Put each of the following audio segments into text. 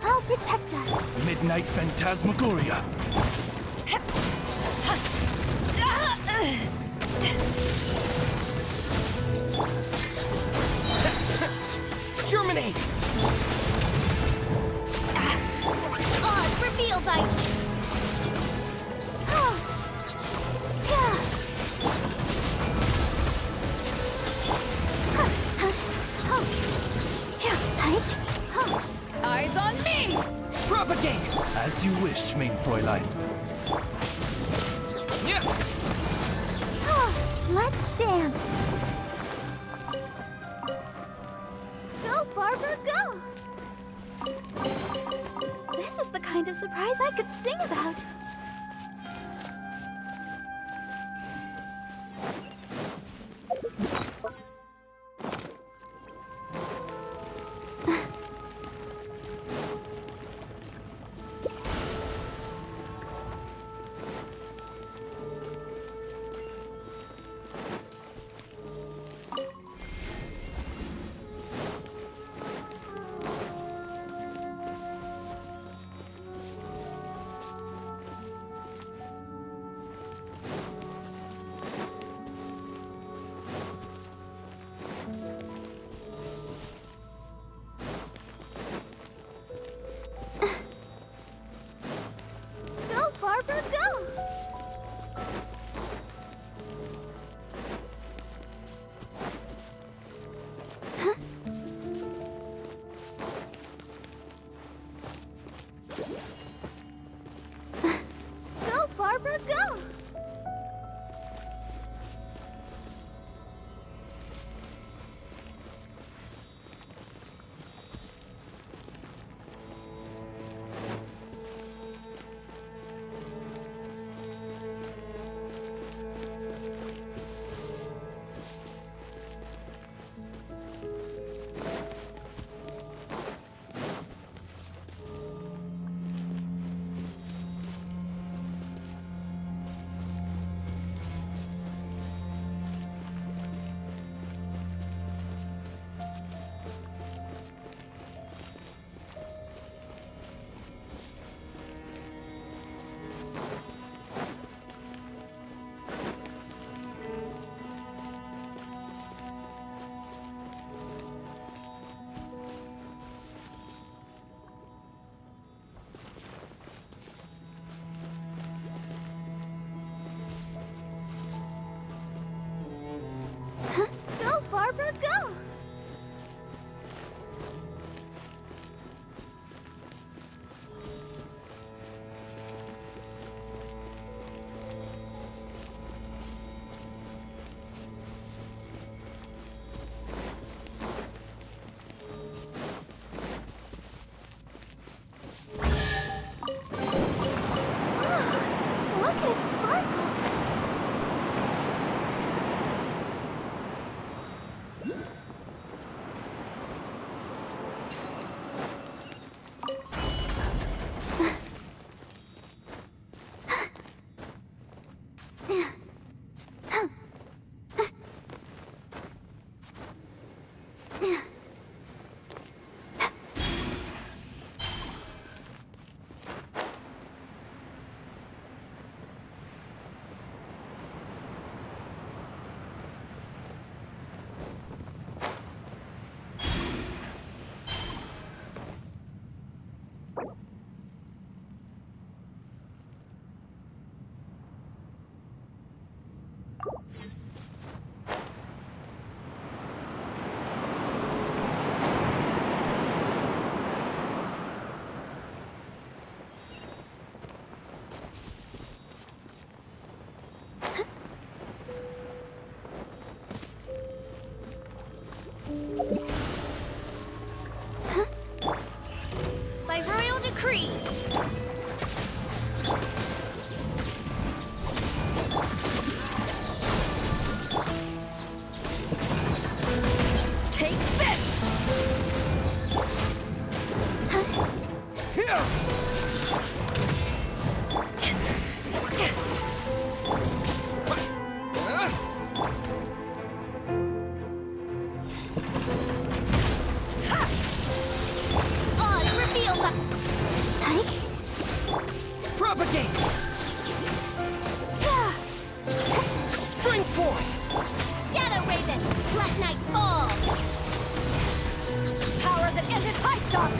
I'll protect us. Midnight Phantasmagoria. Germinate! Odd reveal bite. Oh. Yeah. Eyes on me! Propagate! As you wish, main Fräulein. Yeah. Let's dance. Go, Barbara, go! This is the kind of surprise I could sing about. Look at it sparkle. By royal decree. Take this! Here! Odds reveal the... Propagate! Spring forth! Shadow Raven, let night fall. Power that ended High Star.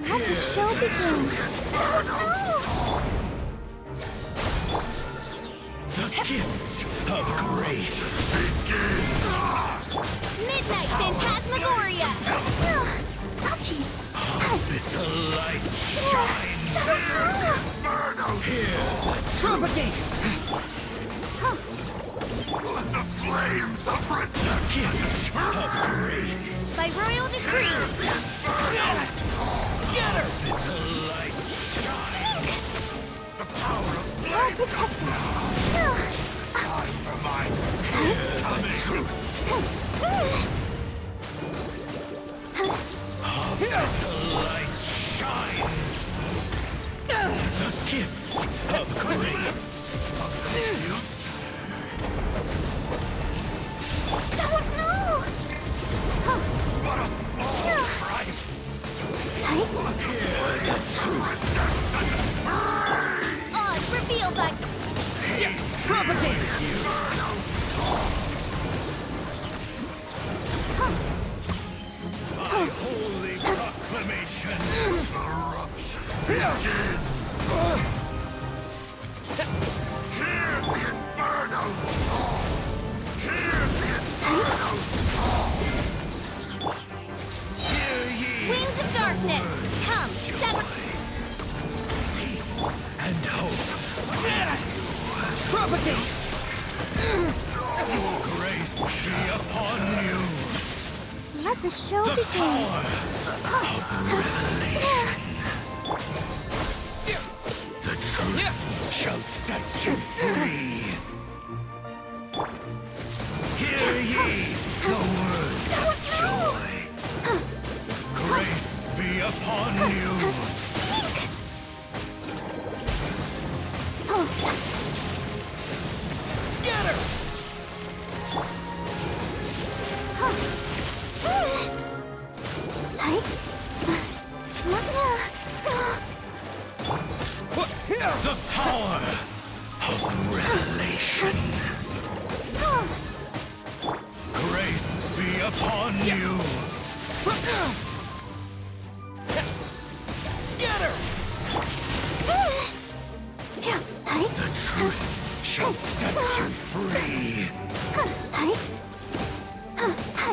Let the show begin. The gift of grace. Midnight Phantasmagoria. Ouchie. Let the light shine. Here, propagate. Let the flames of the gift of grace. By royal decree. Scatter. Let the light shine. The power of Lord protect us. time for my hear the truth. Let the light shine. The gift of grace. like... Propagate! My holy proclamation. Hear the inferno! Hear the inferno! Hear ye Wings of darkness! Come, sever... peace and hope. Propagate! Grace be upon you. Let the show The begin. power of revelation. The truth shall set you free. Hear ye the words of joy. Grace be upon you. Scatter! The power of revelation. Grace be upon you. Scatter! The truth shall set you free.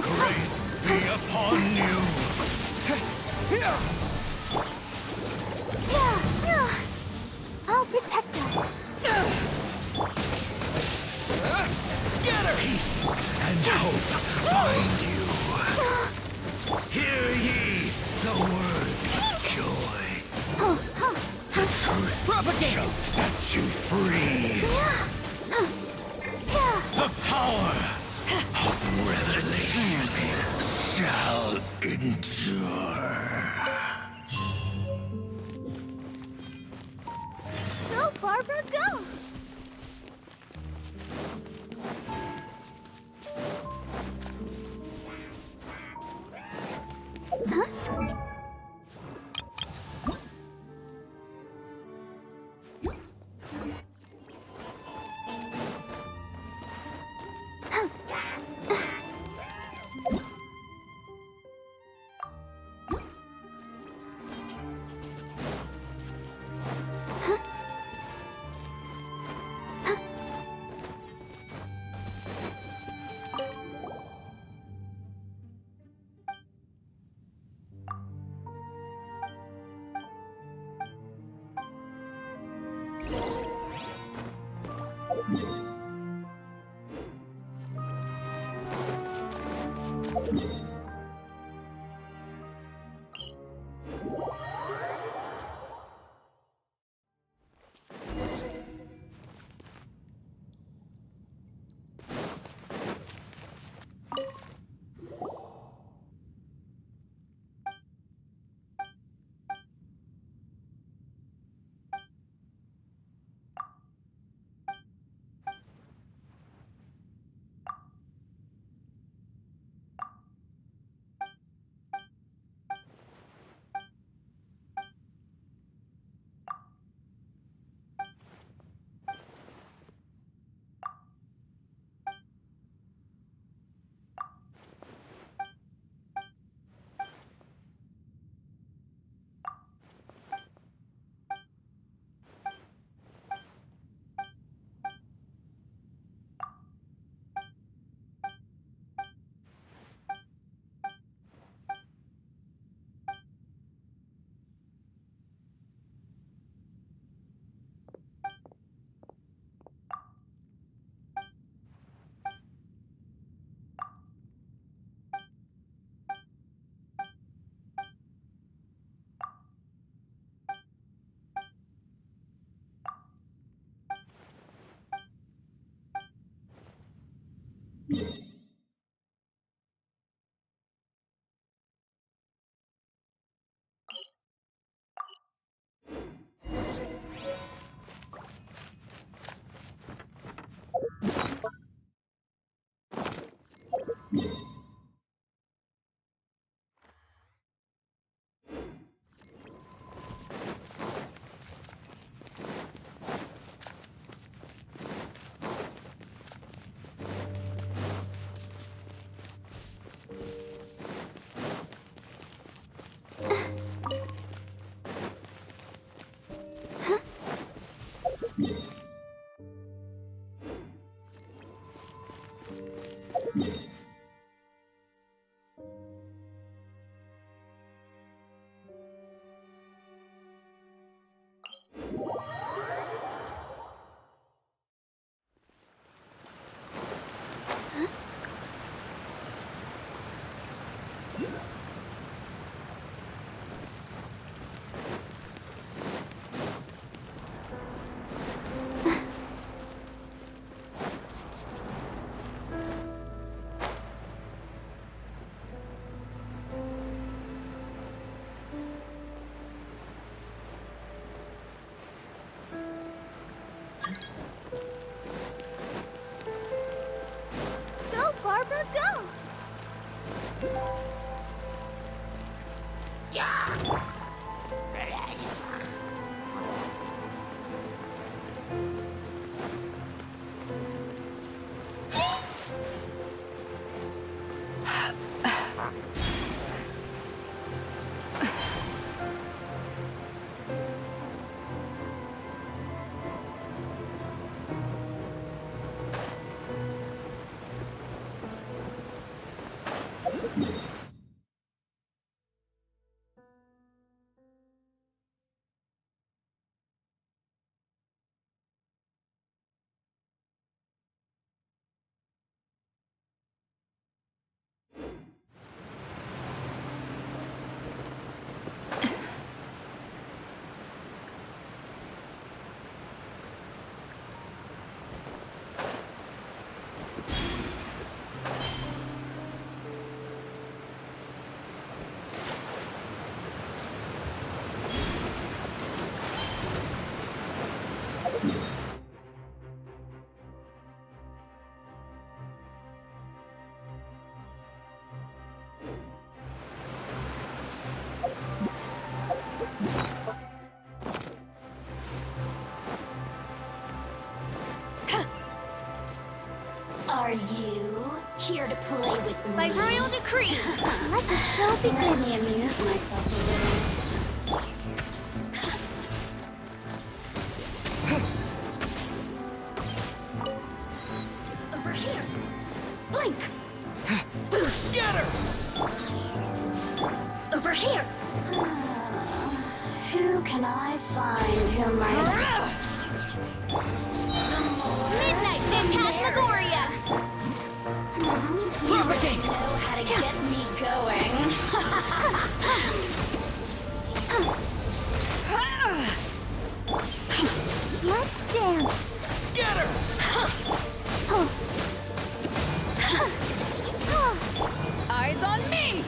Grace be upon you. I'll protect us. Scatter! Peace and hope find you. Hear ye the words of joy. The truth Propagate! shall set you free. The power of revelation shall endure. Go, Barbara, go! Go, Barbara, go! Are you here to play with me? By royal decree, let the show Let begin. me amuse myself a little. Over here! Blink! Scatter! Over here! Who can I find who might... Midnight Phantasmagoria! Propagate! know how to get me going? Let's dance. Scatter! Eyes on me!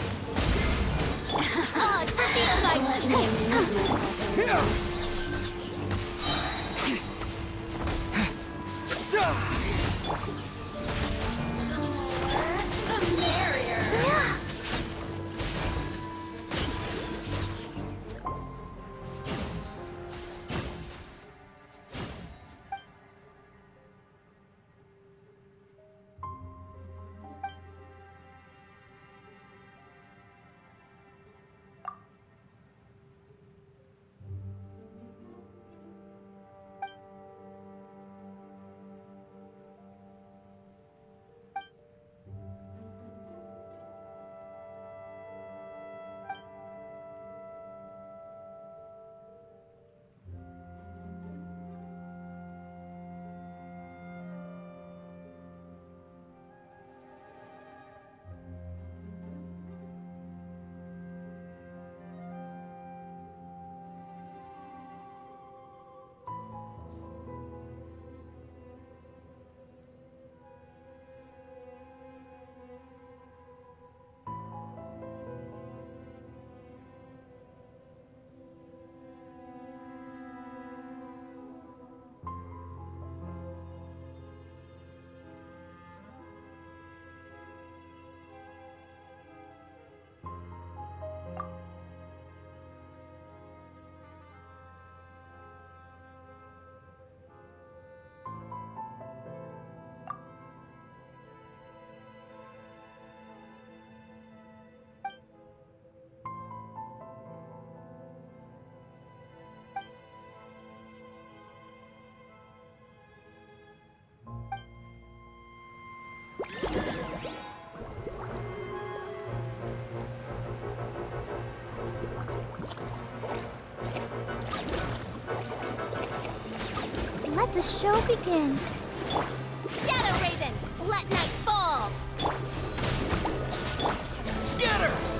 Odds for field fight. Let me amuse myself a little. The merrier. let the show begin. Shadow Raven, let night fall. Scatter!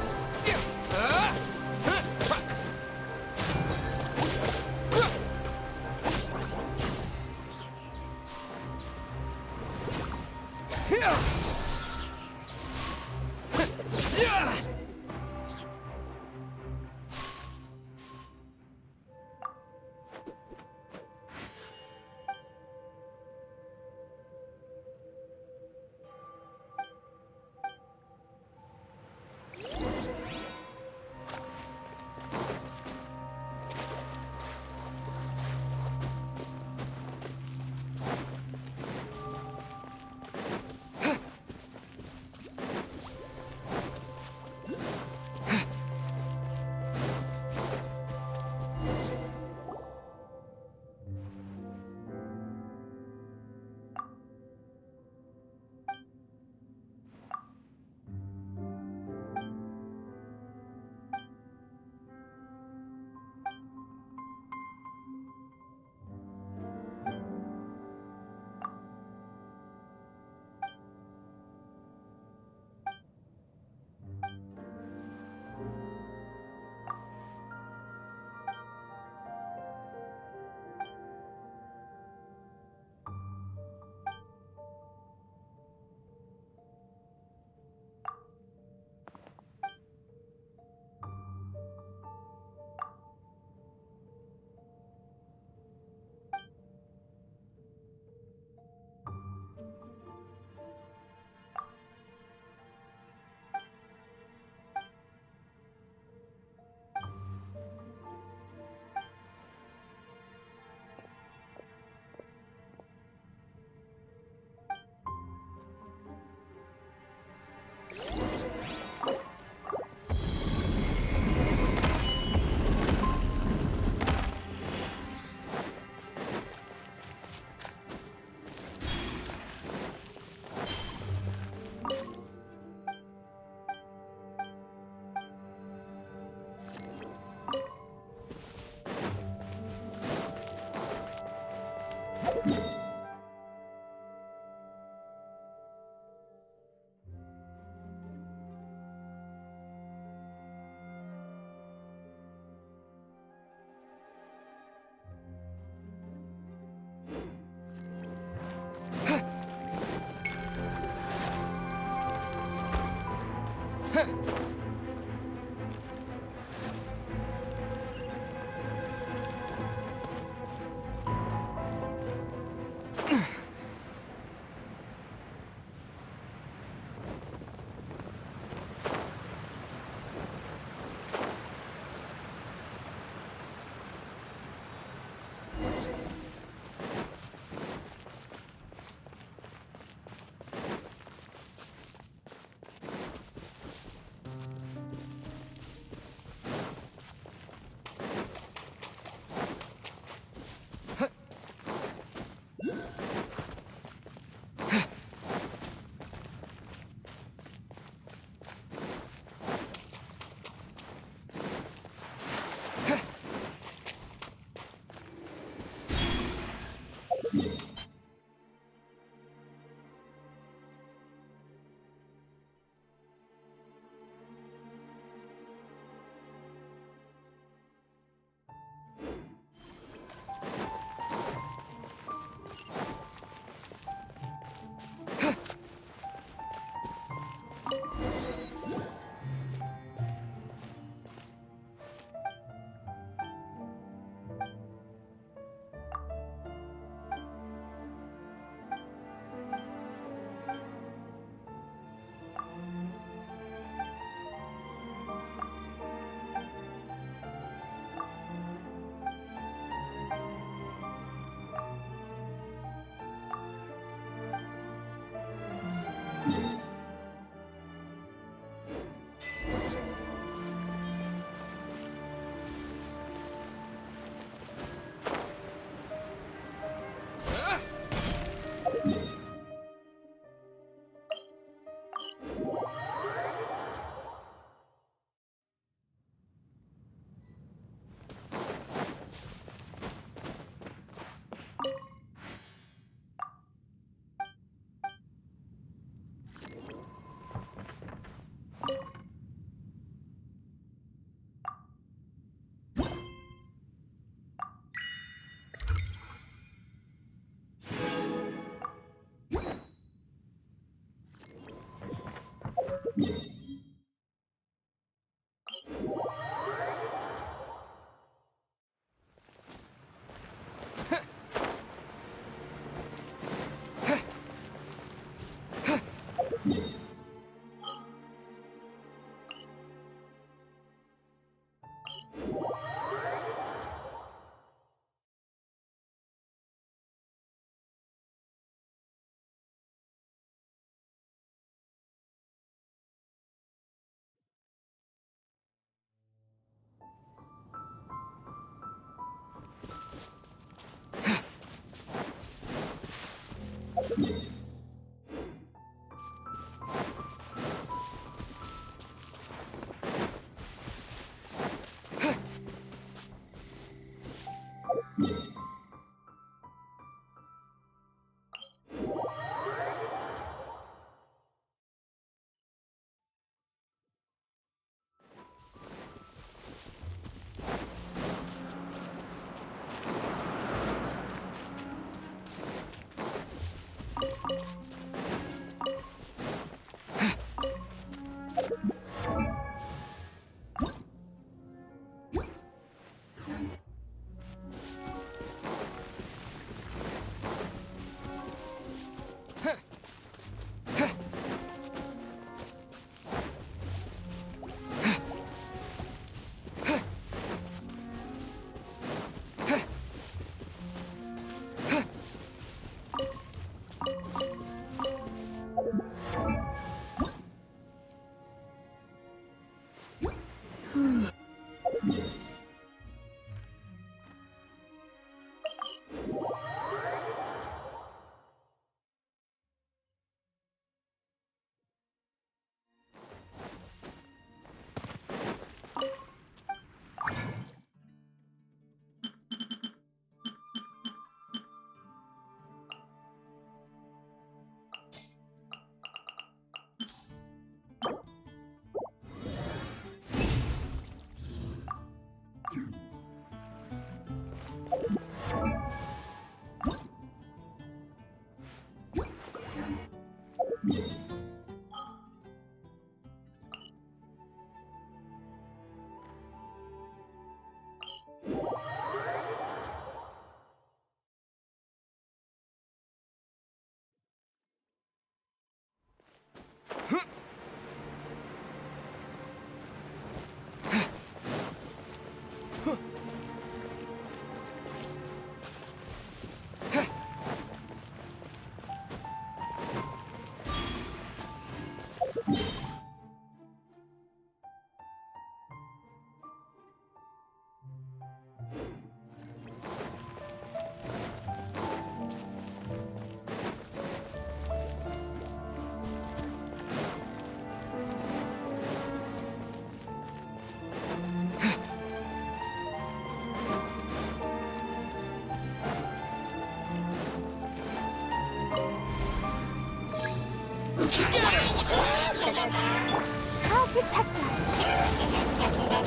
I'll protect us.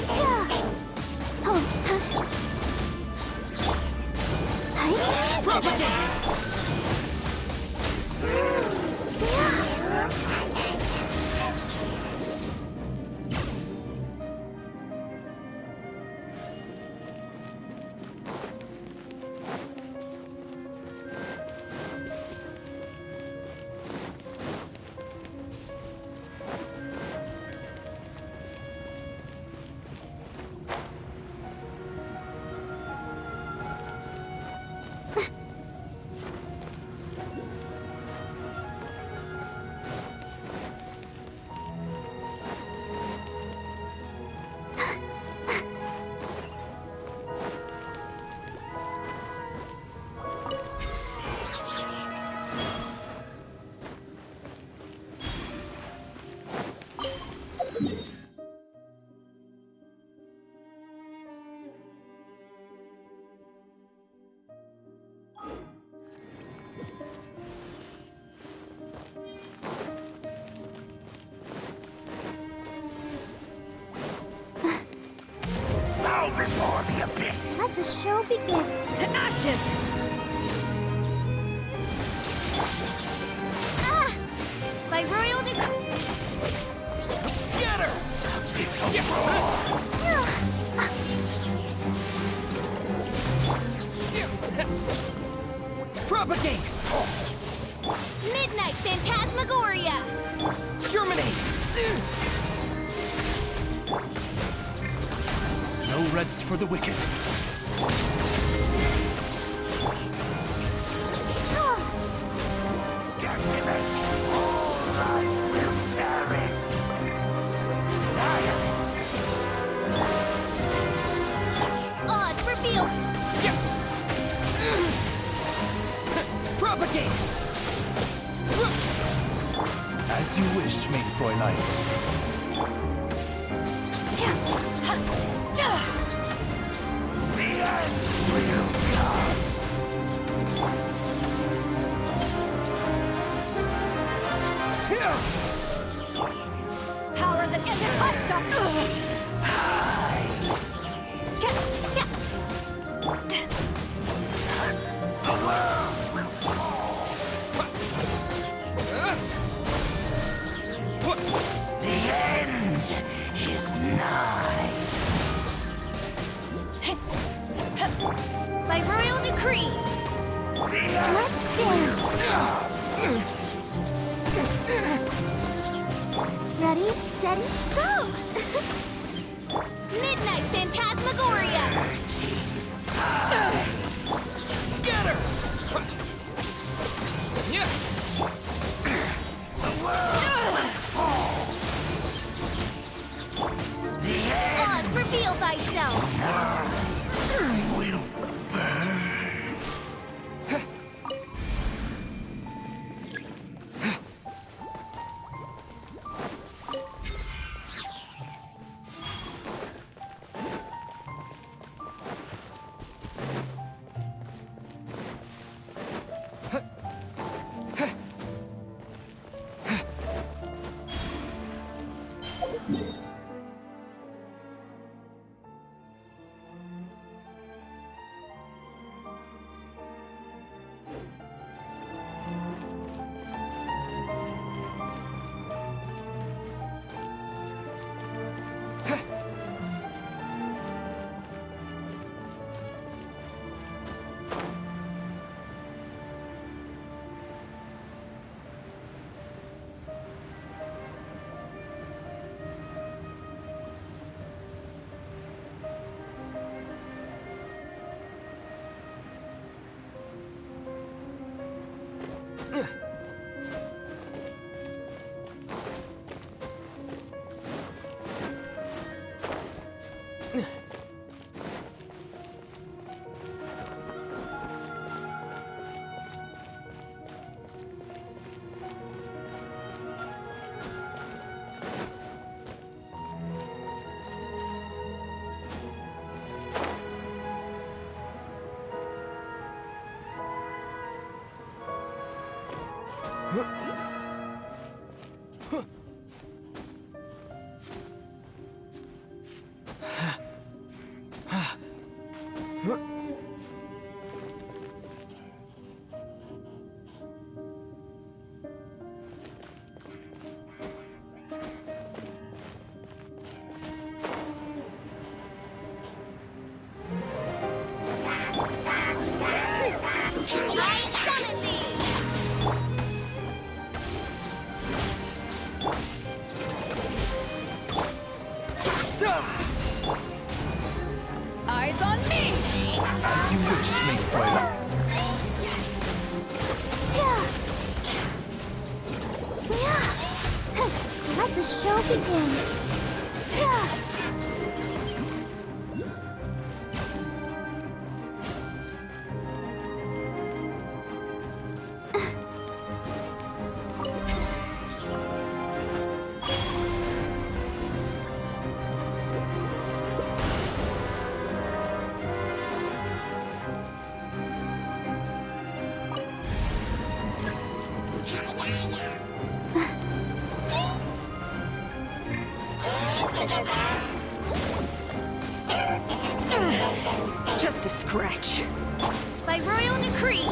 Yeah. Oh, huh. Hi. Propagate! Bow before the abyss! Let the show begin. To ashes! Ah! By royal decree. Scatter! Abyss of roar! Propagate! Midnight Phantasmagoria. Germinate! No rest for the wicked. Decimate! All life will perish! Annihilate! Odds revealed. Propagate! As you wish, mein Fräulein. Power that isn't hot The end is nigh. By royal decree. Let's dance. Ready, steady, go! Midnight Phantasmagoria! Scatter! Oz, reveal thyself! Will burn. Eyes on me! As you wish, mein Fräulein. Let the show begin. Just a scratch. By royal decree.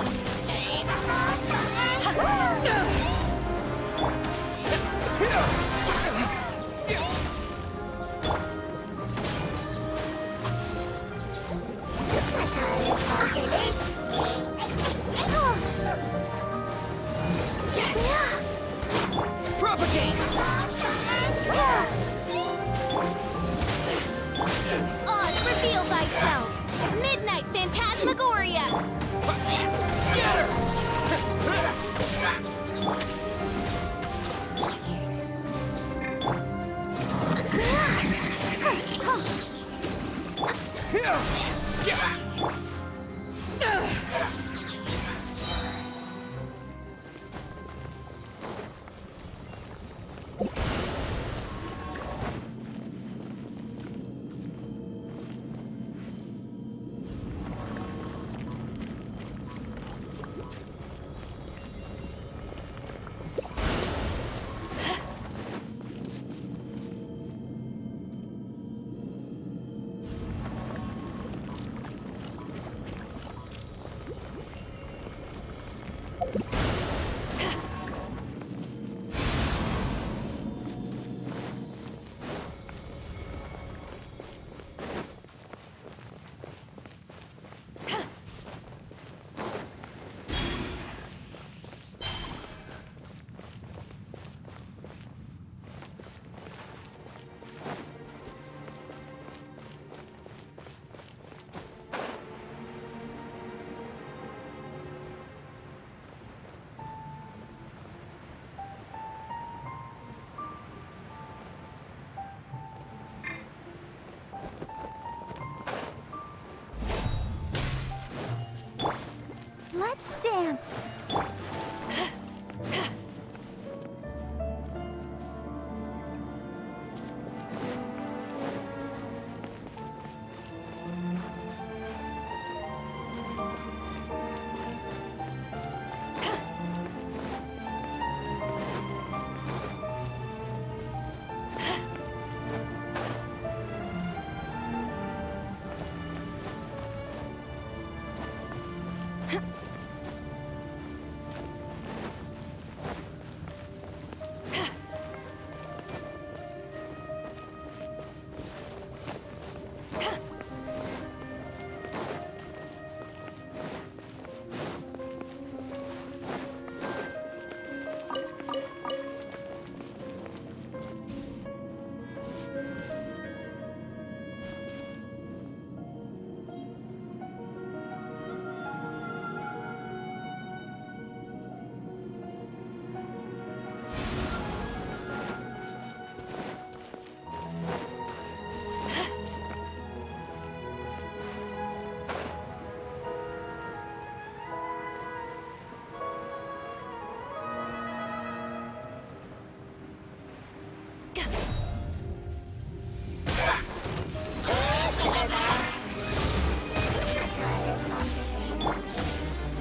Propagate! Oz, reveal thyself. Midnight Phantasmagoria. Scatter! Let's dance.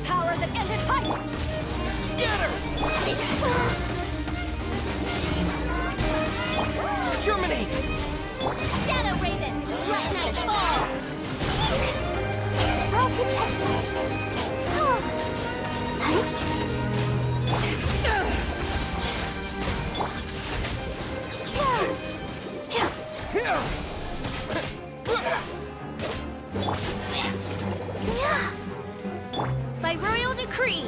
Power that ended hype! Scatter! Germinate! Shadow Raven, let night fall. I'll protect us. By royal decree.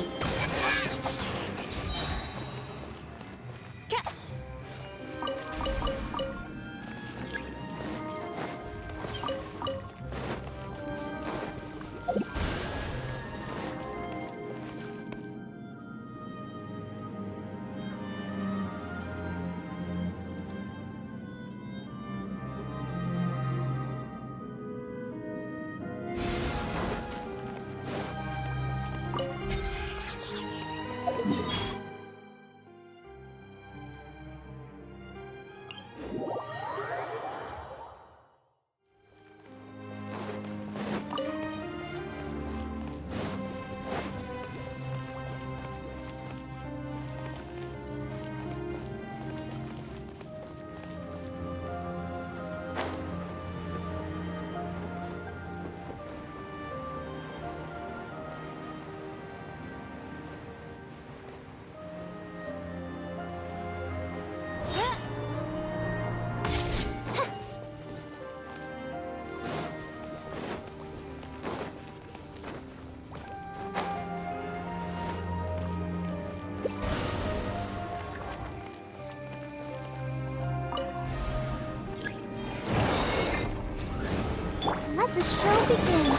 Let the show begin.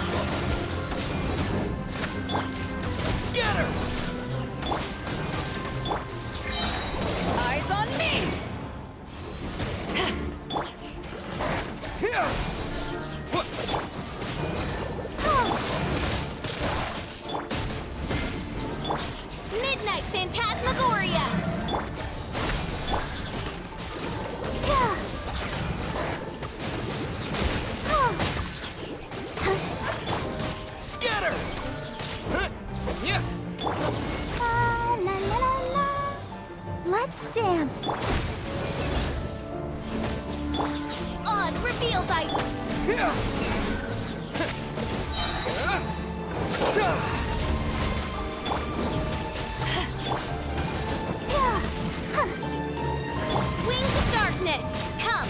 Scatter! Eyes on me! Midnight Phantasmagoria! Scatter! Yeah! La la la la. Let's dance. Oz reveal dice. Wings of darkness. Come.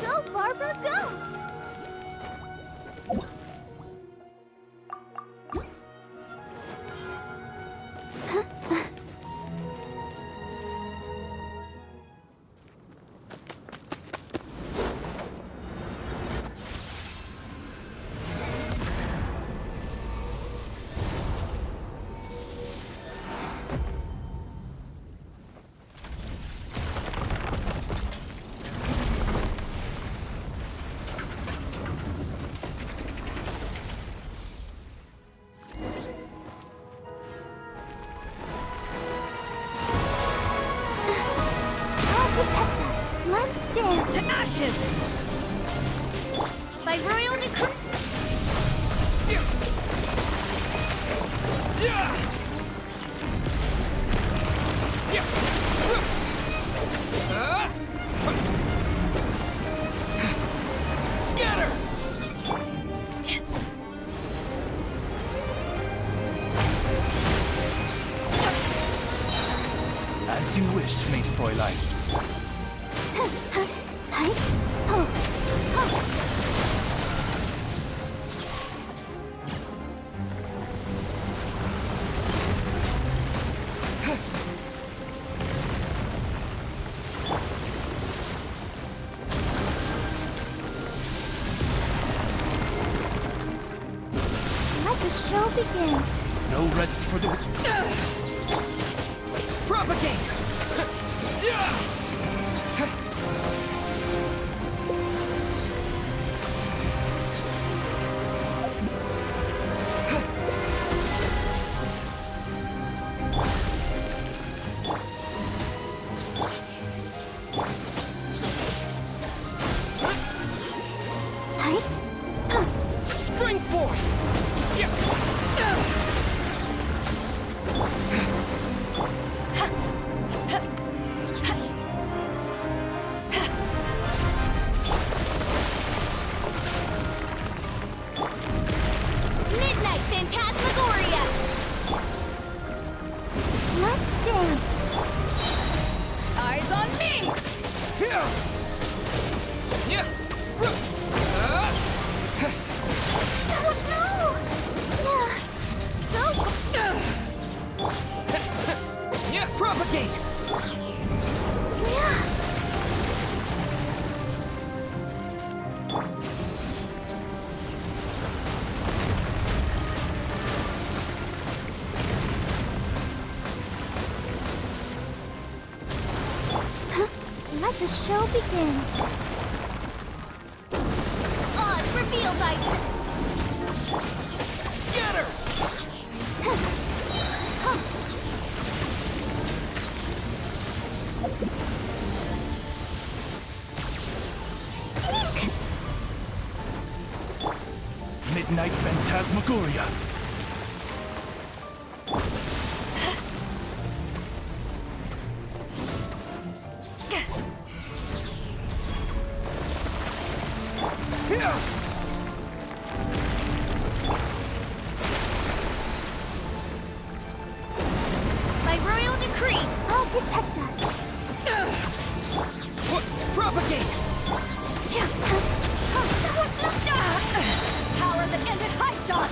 Go, Barbara, ashes! By royal decree. Scatter! As you wish, maid Fräulein. Hi. Oh. Let the show begin. No rest for the... Propagate! Hi. Spring forth! Midnight Phantasmagoria! Let's dance! Eyes on me! Oh no! Go! Propagate! Yeah. Let the show begin. Odds revealed by Scatter! Midnight Phantasmagoria! by royal decree. I'll protect us. Propagate! Power that ended high shot!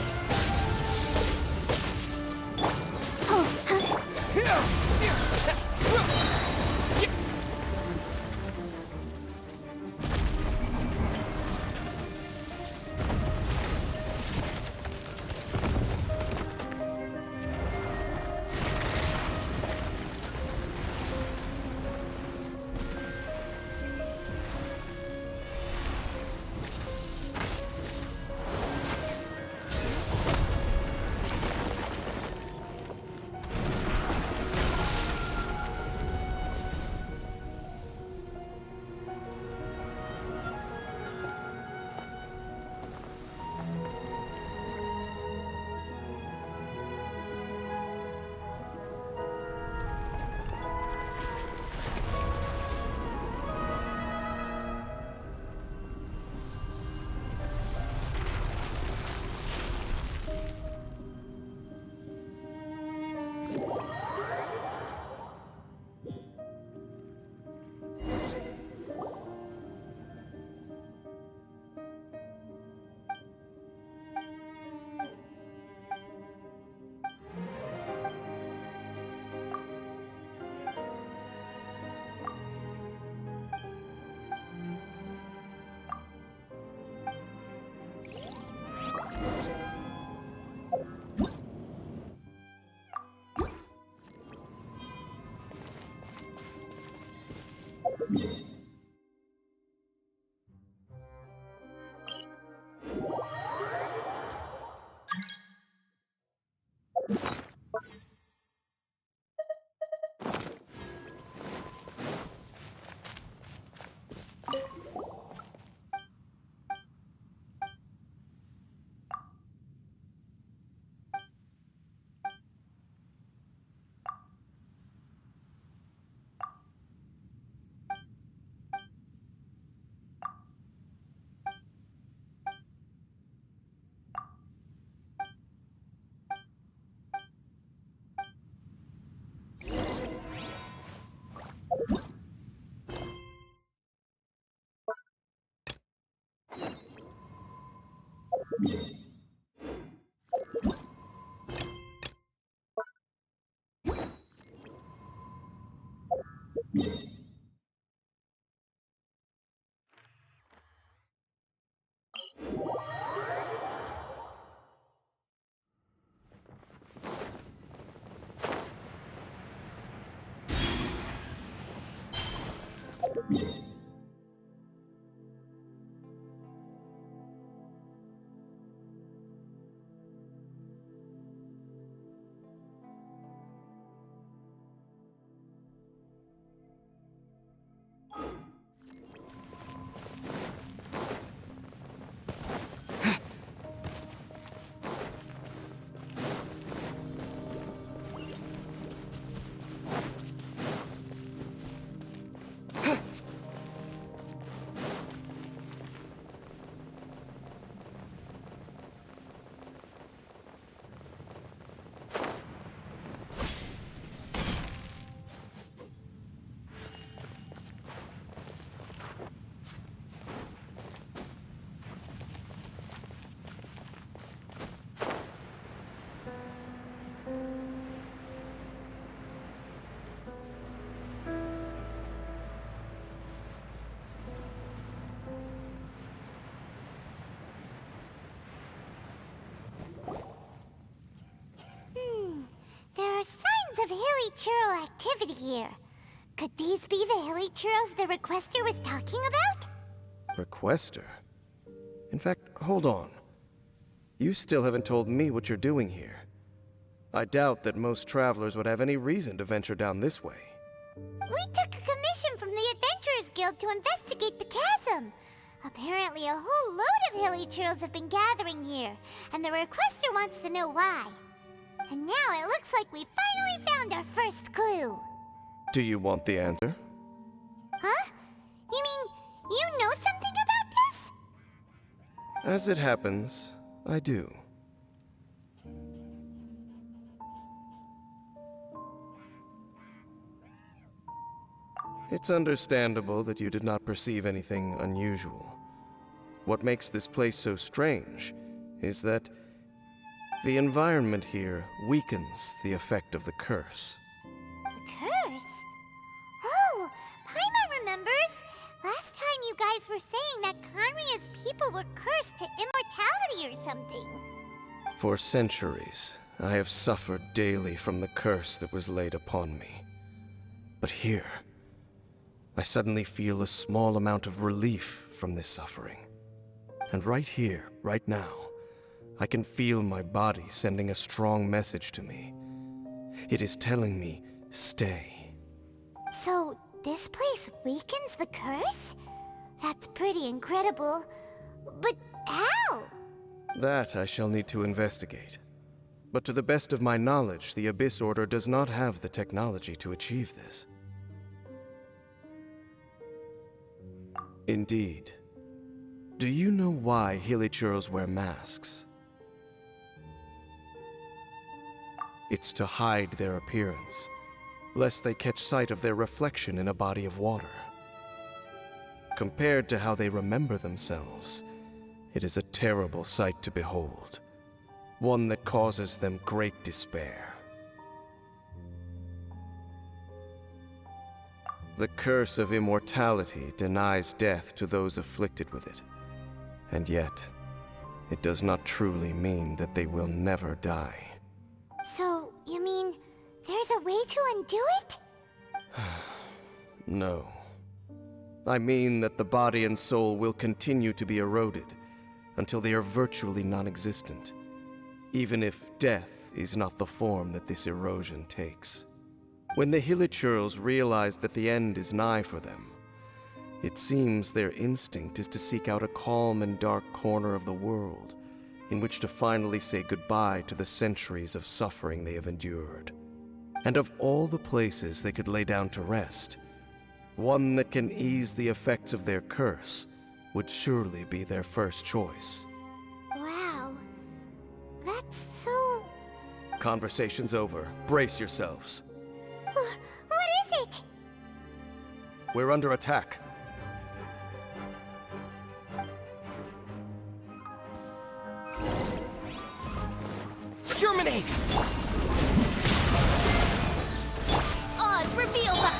There are signs of hilly churl activity here. Could these be the hilly churls the requester was talking about? Requester? In fact, hold on. You still haven't told me what you're doing here. I doubt that most travelers would have any reason to venture down this way. We took a commission from the Adventurers Guild to investigate the chasm. Apparently a whole load of hilly churls have been gathering here, and the requester wants to know why. And now it looks like we finally found our first clue. Do you want the answer? Huh? You mean you know something about this? As it happens, I do. It's understandable that you did not perceive anything unusual. What makes this place so strange is that the environment here weakens the effect of the curse. The curse? Oh, Paimon remembers. Last time you guys were saying that Conria's people were cursed to immortality or something. For centuries, I have suffered daily from the curse that was laid upon me. But here, I suddenly feel a small amount of relief from this suffering. And right here, right now, I can feel my body sending a strong message to me. It is telling me, stay. So, this place weakens the curse? That's pretty incredible. But how? That I shall need to investigate. But to the best of my knowledge, the Abyss Order does not have the technology to achieve this. Indeed. Do you know why Hilichurls wear masks? It's to hide their appearance, lest they catch sight of their reflection in a body of water. Compared to how they remember themselves, it is a terrible sight to behold, one that causes them great despair. The curse of immortality denies death to those afflicted with it, and yet, it does not truly mean that they will never die. So, you mean there's a way to undo it? No. I mean that the body and soul will continue to be eroded until they are virtually non-existent, even if death is not the form that this erosion takes. When the Hilichurls realize that the end is nigh for them, it seems their instinct is to seek out a calm and dark corner of the world in which to finally say goodbye to the centuries of suffering they have endured. And of all the places they could lay down to rest, one that can ease the effects of their curse would surely be their first choice. Wow. That's so... Conversation's over. Brace yourselves. What is it? We're under attack. Germinate! Oz, reveal the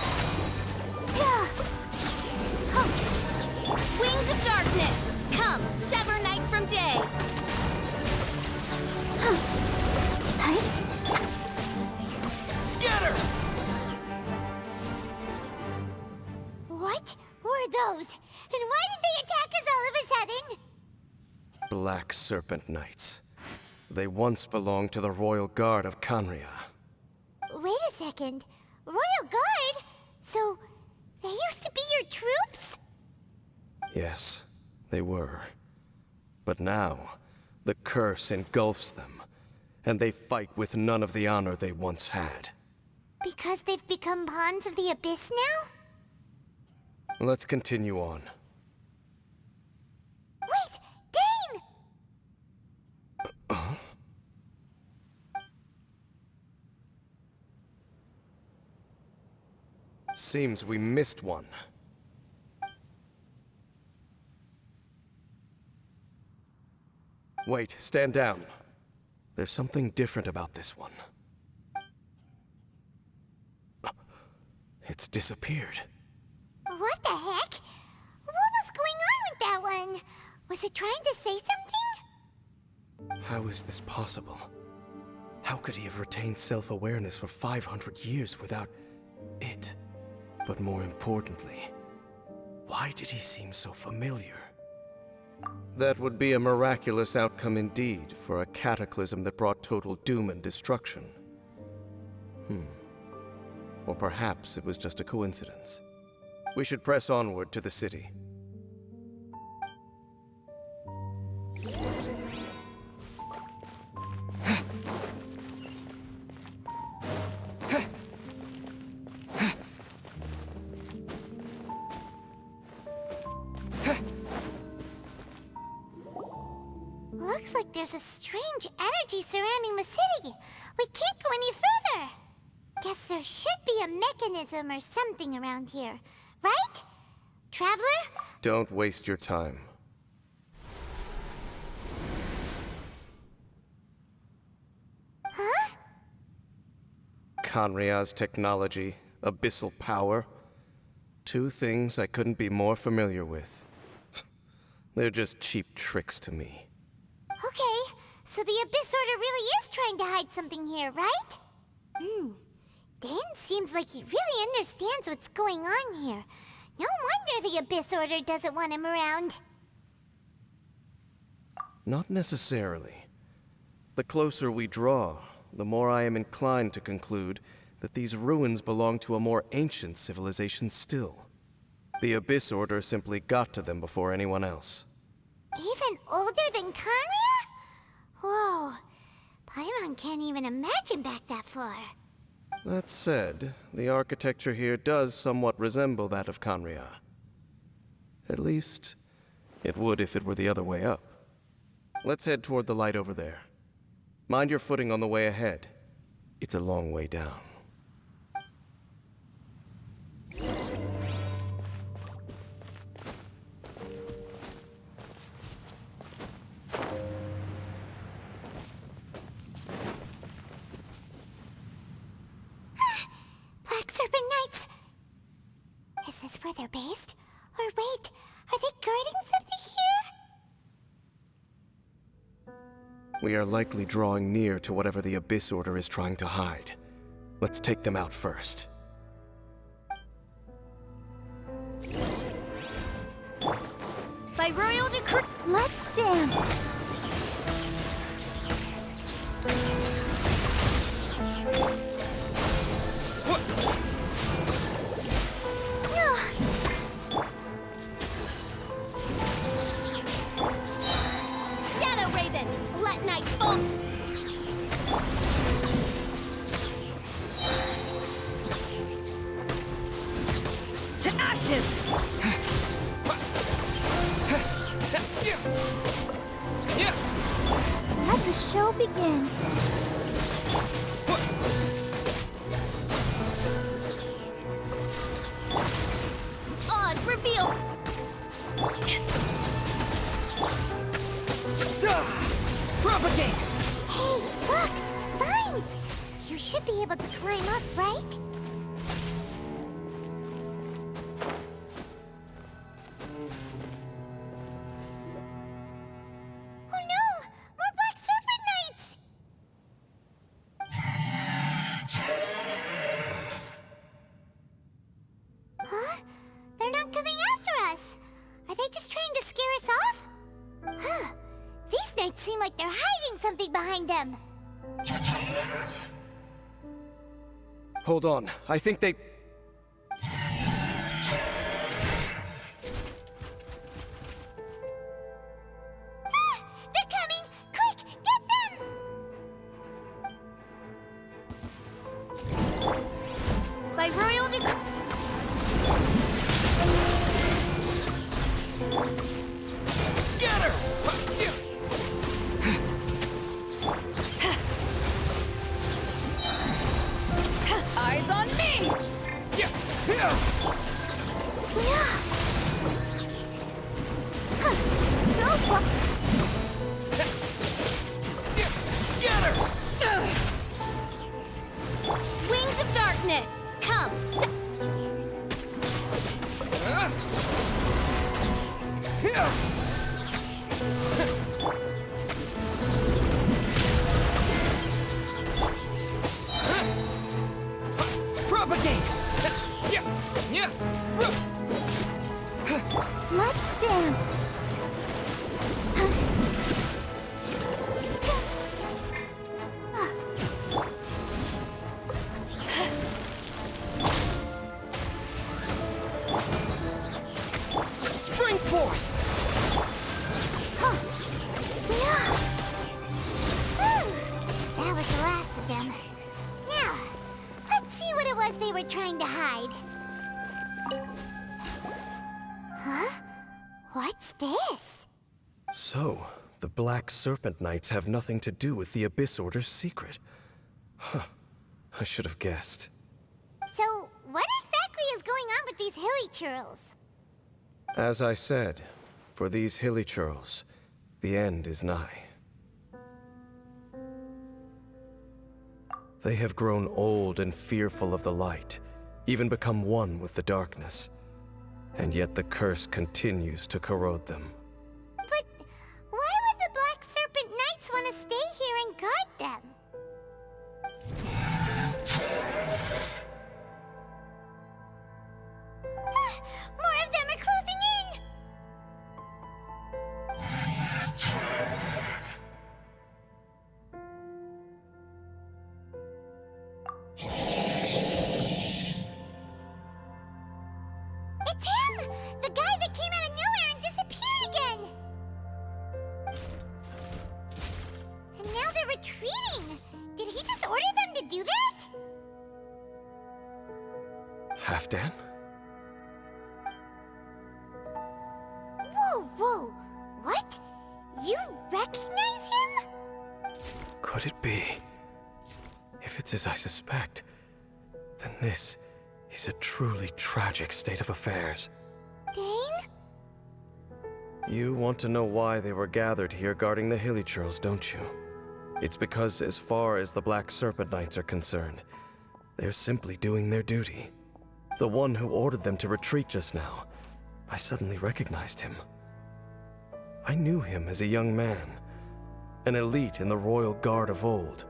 wings of darkness. Come, sever night from day. Scatter! What were those? And why did they attack us all of a sudden? Black Serpent Knights. They once belonged to the Royal Guard of Canria. Wait a second. Royal Guard? So, they used to be your troops? Yes, they were. But now, the curse engulfs them, and they fight with none of the honor they once had. Because they've become pawns of the Abyss now? Let's continue on. Wait! Dane! Seems we missed one. Wait, stand down. There's something different about this one. It's disappeared. What the heck? What was going on with that one? Was it trying to say something? How is this possible? How could he have retained self-awareness for 500 years without it? But more importantly, why did he seem so familiar? That would be a miraculous outcome indeed for a cataclysm that brought total doom and destruction. Or perhaps it was just a coincidence. We should press onward to the city. Looks like there's a strange energy surrounding the city. We can't go any further. Guess there should be a mechanism or something around here, right? Traveler? Don't waste your time. Huh? Canria's technology, abyssal power. Two things I couldn't be more familiar with. They're just cheap tricks to me. Okay, so the Abyss Order really is trying to hide something here, right? Dan seems like he really understands what's going on here. No wonder the Abyss Order doesn't want him around. Not necessarily. The closer we draw, the more I am inclined to conclude that these ruins belong to a more ancient civilization still. The Abyss Order simply got to them before anyone else. Even older than Canria? Whoa, Paimon can't even imagine back that far. That said, the architecture here does somewhat resemble that of Canria. At least, it would if it were the other way up. Let's head toward the light over there. Mind your footing on the way ahead. It's a long way down. Black Serpent Knights! Is this where they're based? Or wait, are they guarding something here? We are likely drawing near to whatever the Abyss Order is trying to hide. Let's take them out first. By royal decree. Let's dance! Shadow Raven, let night fall. To ashes! Let the show begin. Oz, reveal. Propagate! Hey, look! Vines! You should be able to climb up, right? Oh no! More Black Serpent Knights! Huh? They're not coming after us! Are they just trying to scare us off? Huh. These knights seem like they're hiding something behind them. Hold on, I think they... Ah! They're coming! Quick, get them! By royal decree. Scatter! Eyes on me! Scatter! Wings of darkness, come! Propagate! Let's dance. Spring forth! That was the last of them. Now, let's see what it was they were trying to hide. Huh? What's this? So, the Black Serpent Knights have nothing to do with the Abyss Order's secret. Huh. I should have guessed. So, what exactly is going on with these hilly churls? As I said, for these hilly churls, the end is nigh. They have grown old and fearful of the light, even become one with the darkness. And yet the curse continues to corrode them. But why would the Black Serpent Knights want to stay here and guard them? More of them are closing in! It's him! The guy that came out of nowhere and disappeared again! And now they're retreating! Did he just order them to do that? Halfdan? Whoa, whoa! What? You recognize him? Could it be? If it's as I suspect, then this is a truly tragic state of affairs. Dane? You want to know why they were gathered here guarding the hilly churls, don't you? It's because as far as the Black Serpent Knights are concerned, they're simply doing their duty. The one who ordered them to retreat just now, I suddenly recognized him. I knew him as a young man, an elite in the royal guard of old.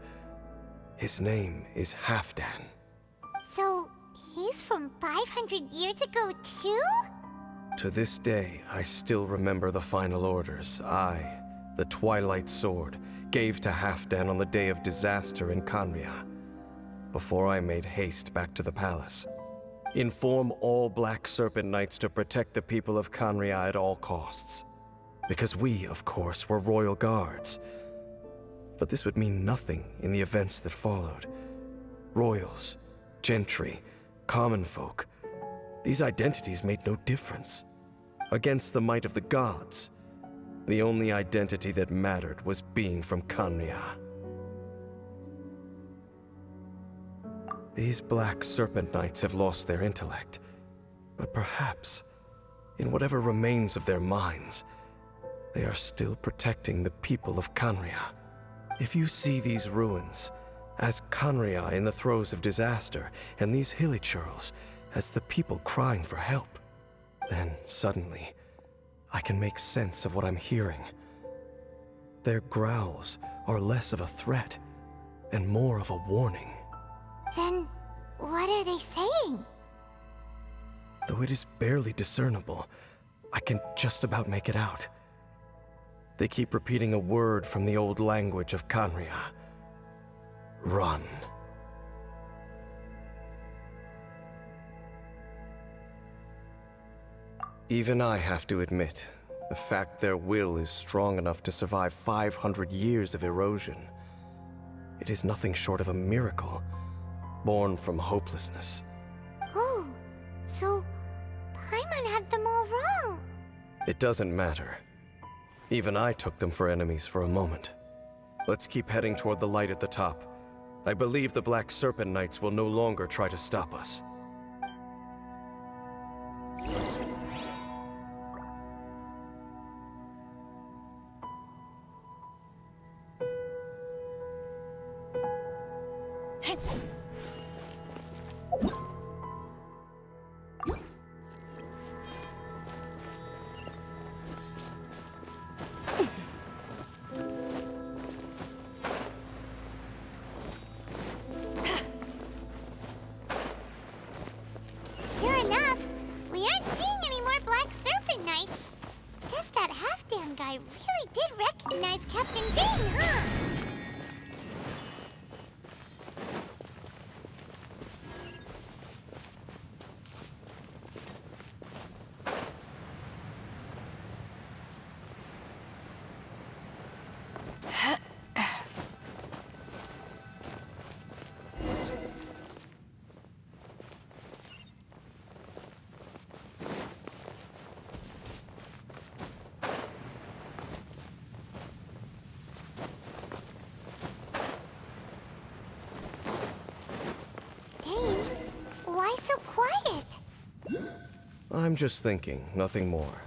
His name is Halfdan. So, he's from 500 years ago, too? To this day, I still remember the final orders I, the Twilight Sword, gave to Halfdan on the day of disaster in Khaenri'ah, before I made haste back to the palace. Inform all Black Serpent Knights to protect the people of Khaenri'ah at all costs. Because we, of course, were royal guards. But this would mean nothing in the events that followed. Royals, gentry, common folk, these identities made no difference. Against the might of the gods, the only identity that mattered was being from Khaenri'ah. These Black Serpent Knights have lost their intellect, but perhaps, in whatever remains of their minds, they are still protecting the people of Khaenri'ah. If you see these ruins as Kanria in the throes of disaster, and these hilichurls as the people crying for help, then suddenly I can make sense of what I'm hearing. Their growls are less of a threat and more of a warning. Then, what are they saying? Though it is barely discernible, I can just about make it out. They keep repeating a word from the old language of Kanria. Run. Even I have to admit, the fact their will is strong enough to survive 500 years of erosion. It is nothing short of a miracle, born from hopelessness. Oh, so Paimon had them all wrong. It doesn't matter. Even I took them for enemies for a moment. Let's keep heading toward the light at the top. I believe the Black Serpent Knights will no longer try to stop us. Sure enough, we aren't seeing any more Black Serpent Knights. Guess that half-Dan guy really did recognize Captain Dane, huh? Dane, why so quiet? I'm just thinking, nothing more.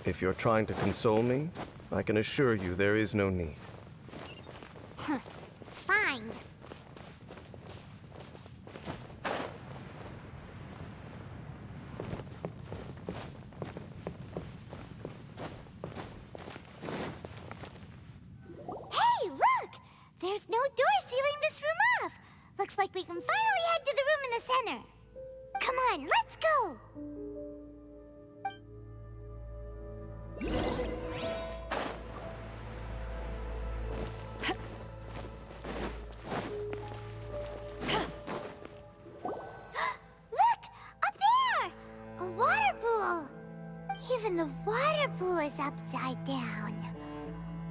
If you're trying to console me, I can assure you there is no need. Fine. Hey, look! There's no door sealing this room off. Looks like we can finally head to the room in the center. Come on, let's go! Look! Up there! A water pool! Even the water pool is upside down.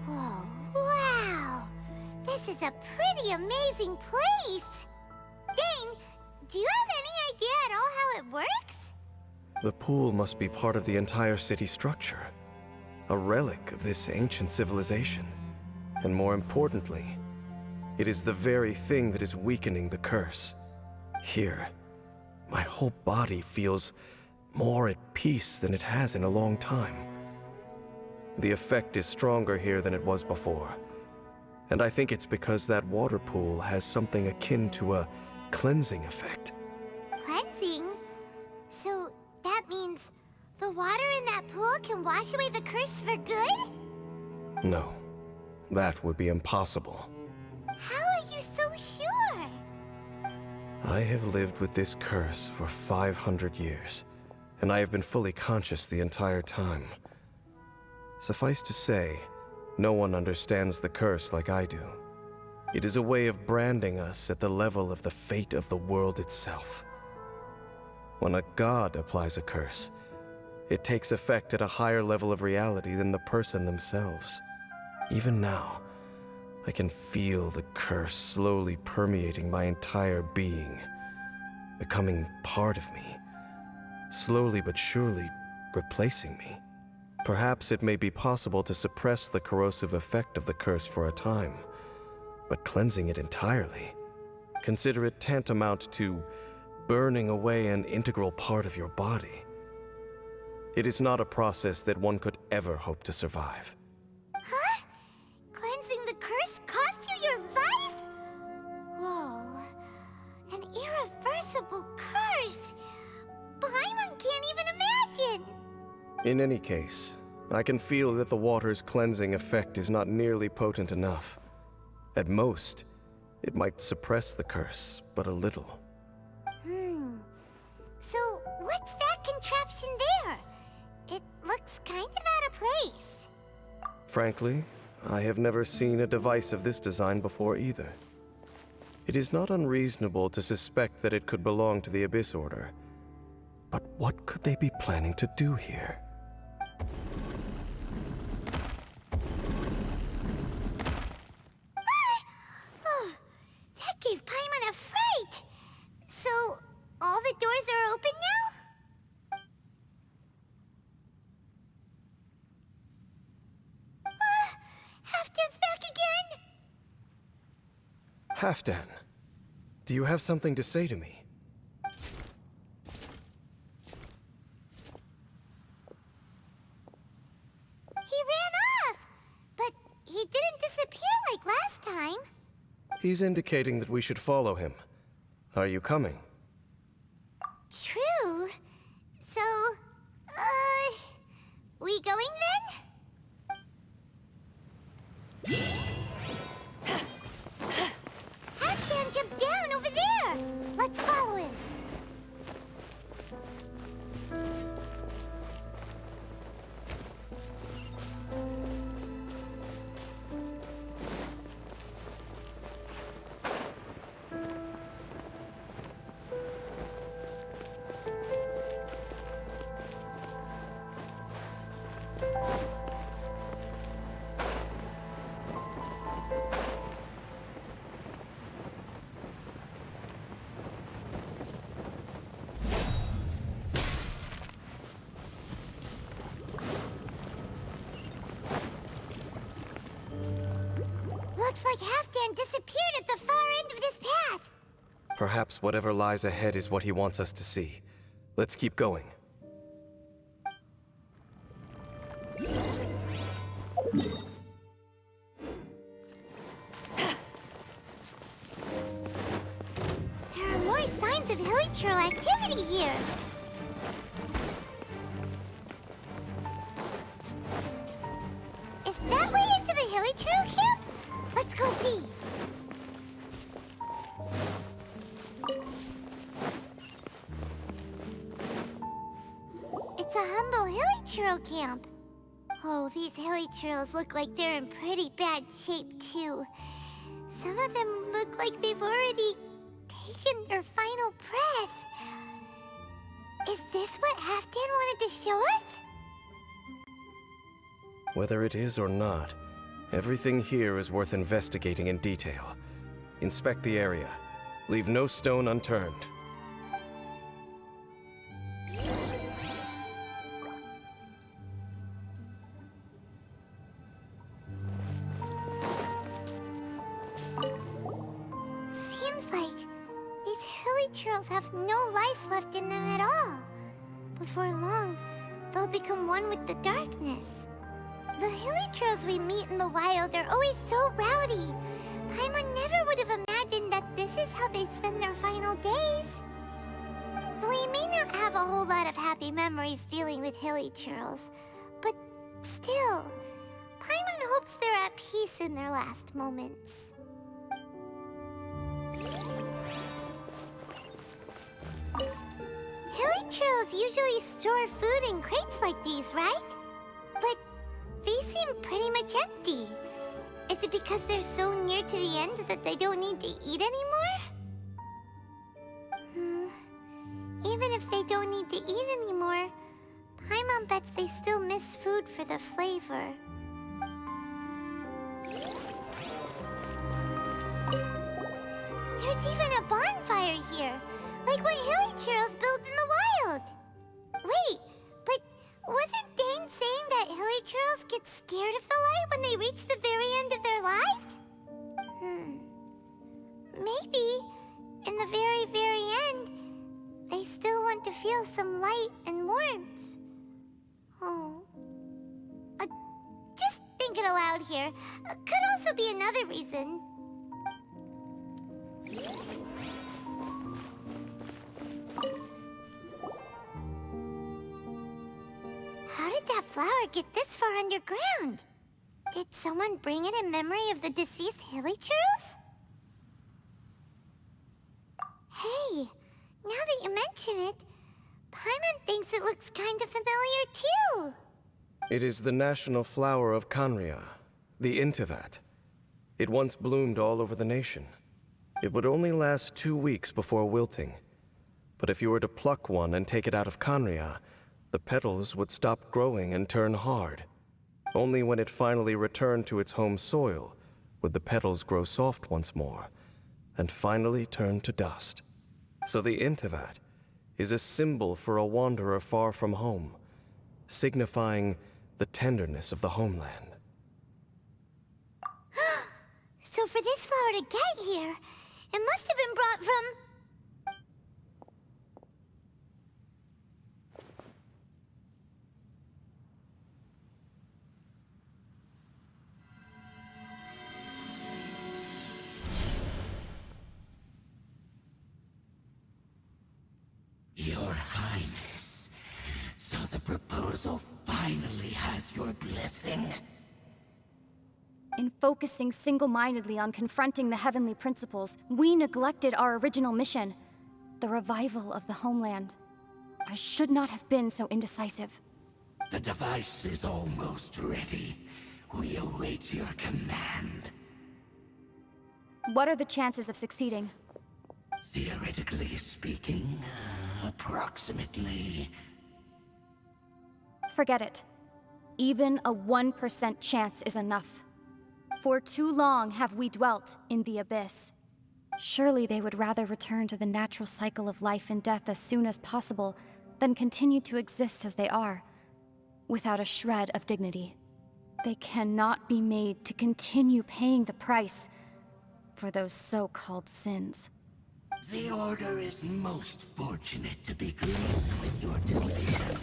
Oh, wow! This is a pretty amazing place! Dane, do you have any idea at all how it works? The pool must be part of the entire city structure. A relic of this ancient civilization. And more importantly, it is the very thing that is weakening the curse. Here, my whole body feels more at peace than it has in a long time. The effect is stronger here than it was before. And I think it's because that water pool has something akin to a cleansing effect. Cleansing? So that means the water in that pool can wash away the curse for good? No, that would be impossible. How are you so sure? I have lived with this curse for 500 years, and I have been fully conscious the entire time. Suffice to say, no one understands the curse like I do. It is a way of branding us at the level of the fate of the world itself. When a god applies a curse, it takes effect at a higher level of reality than the person themselves. Even now, I can feel the curse slowly permeating my entire being, becoming part of me, slowly but surely replacing me. Perhaps it may be possible to suppress the corrosive effect of the curse for a time, but cleansing it entirely, consider it tantamount to burning away an integral part of your body. It is not a process that one could ever hope to survive. Huh? Cleansing the curse costs In any case, I can feel that the water's cleansing effect is not nearly potent enough. At most, it might suppress the curse, but a little. So, what's that contraption there? It looks kind of out of place. Frankly, I have never seen a device of this design before either. It is not unreasonable to suspect that it could belong to the Abyss Order. But what could they be planning to do here? Oh, that gave Paimon a fright! So, all the doors are open now? Halfdan's back again! Halfdan, do you have something to say to me? He ran off! But he didn't disappear like last time. He's indicating that we should follow him. Are you coming? True. So, we going then? Halfdan jumped down over there! Let's follow him. Looks like Halfdan disappeared at the far end of this path. Perhaps whatever lies ahead is what he wants us to see. Let's keep going. There are more signs of hilichurl activity here. Is that way into the hilichurl camp? Let's go see. It's a humble hilichurl camp. Oh, these hilichurls look like they're in pretty bad shape, too. Some of them look like they've already taken their final breath. Is this what Halfdan wanted to show us? Whether it is or not, everything here is worth investigating in detail. Inspect the area. Leave no stone unturned. Seems like these hilichurls have no life left in them at all. Before long, they'll become one with the darkness. The hilichurls we meet in the wild are always so rowdy. Paimon never would have imagined that this is how they spend their final days. We may not have a whole lot of happy memories dealing with hilichurls, but still, Paimon hopes they're at peace in their last moments. Hilichurls usually store food in crates like these, right? But these seem pretty much empty. Is it because they're so near to the end that they don't need to eat anymore? Even if they don't need to eat anymore, Paimon bets they still miss food for the flavor. There's even a bonfire here, like what hilichurls build in the wild. Wait, but wasn't Dane saying that hilichurls get scared of the light when they reach the very end of their lives? Maybe, in the very, very end, they still want to feel some light and warmth. Oh. Just thinking aloud here. Could also be another reason. How did did that flower get this far underground? Did someone bring it in memory of the deceased hilichurls? Hey, now that you mention it, Paimon thinks it looks kind of familiar too. It is the national flower of Kanria, the Intivat. It once bloomed all over the nation. It would only last 2 weeks before wilting. But if you were to pluck one and take it out of Kanria, the petals would stop growing and turn hard. Only when it finally returned to its home soil would the petals grow soft once more, and finally turn to dust. So the Intivat is a symbol for a wanderer far from home, signifying the tenderness of the homeland. So for this flower to get here, it must have been brought from... Your Highness, so the proposal finally has your blessing? In focusing single-mindedly on confronting the heavenly principles, we neglected our original mission, the revival of the homeland. I should not have been so indecisive. The device is almost ready. We await your command. What are the chances of succeeding? Theoretically speaking, approximately. Forget it. Even a 1% chance is enough. For too long have we dwelt in the abyss. Surely they would rather return to the natural cycle of life and death as soon as possible than continue to exist as they are, without a shred of dignity. They cannot be made to continue paying the price for those so-called sins. The Order is most fortunate to be graced with your decision.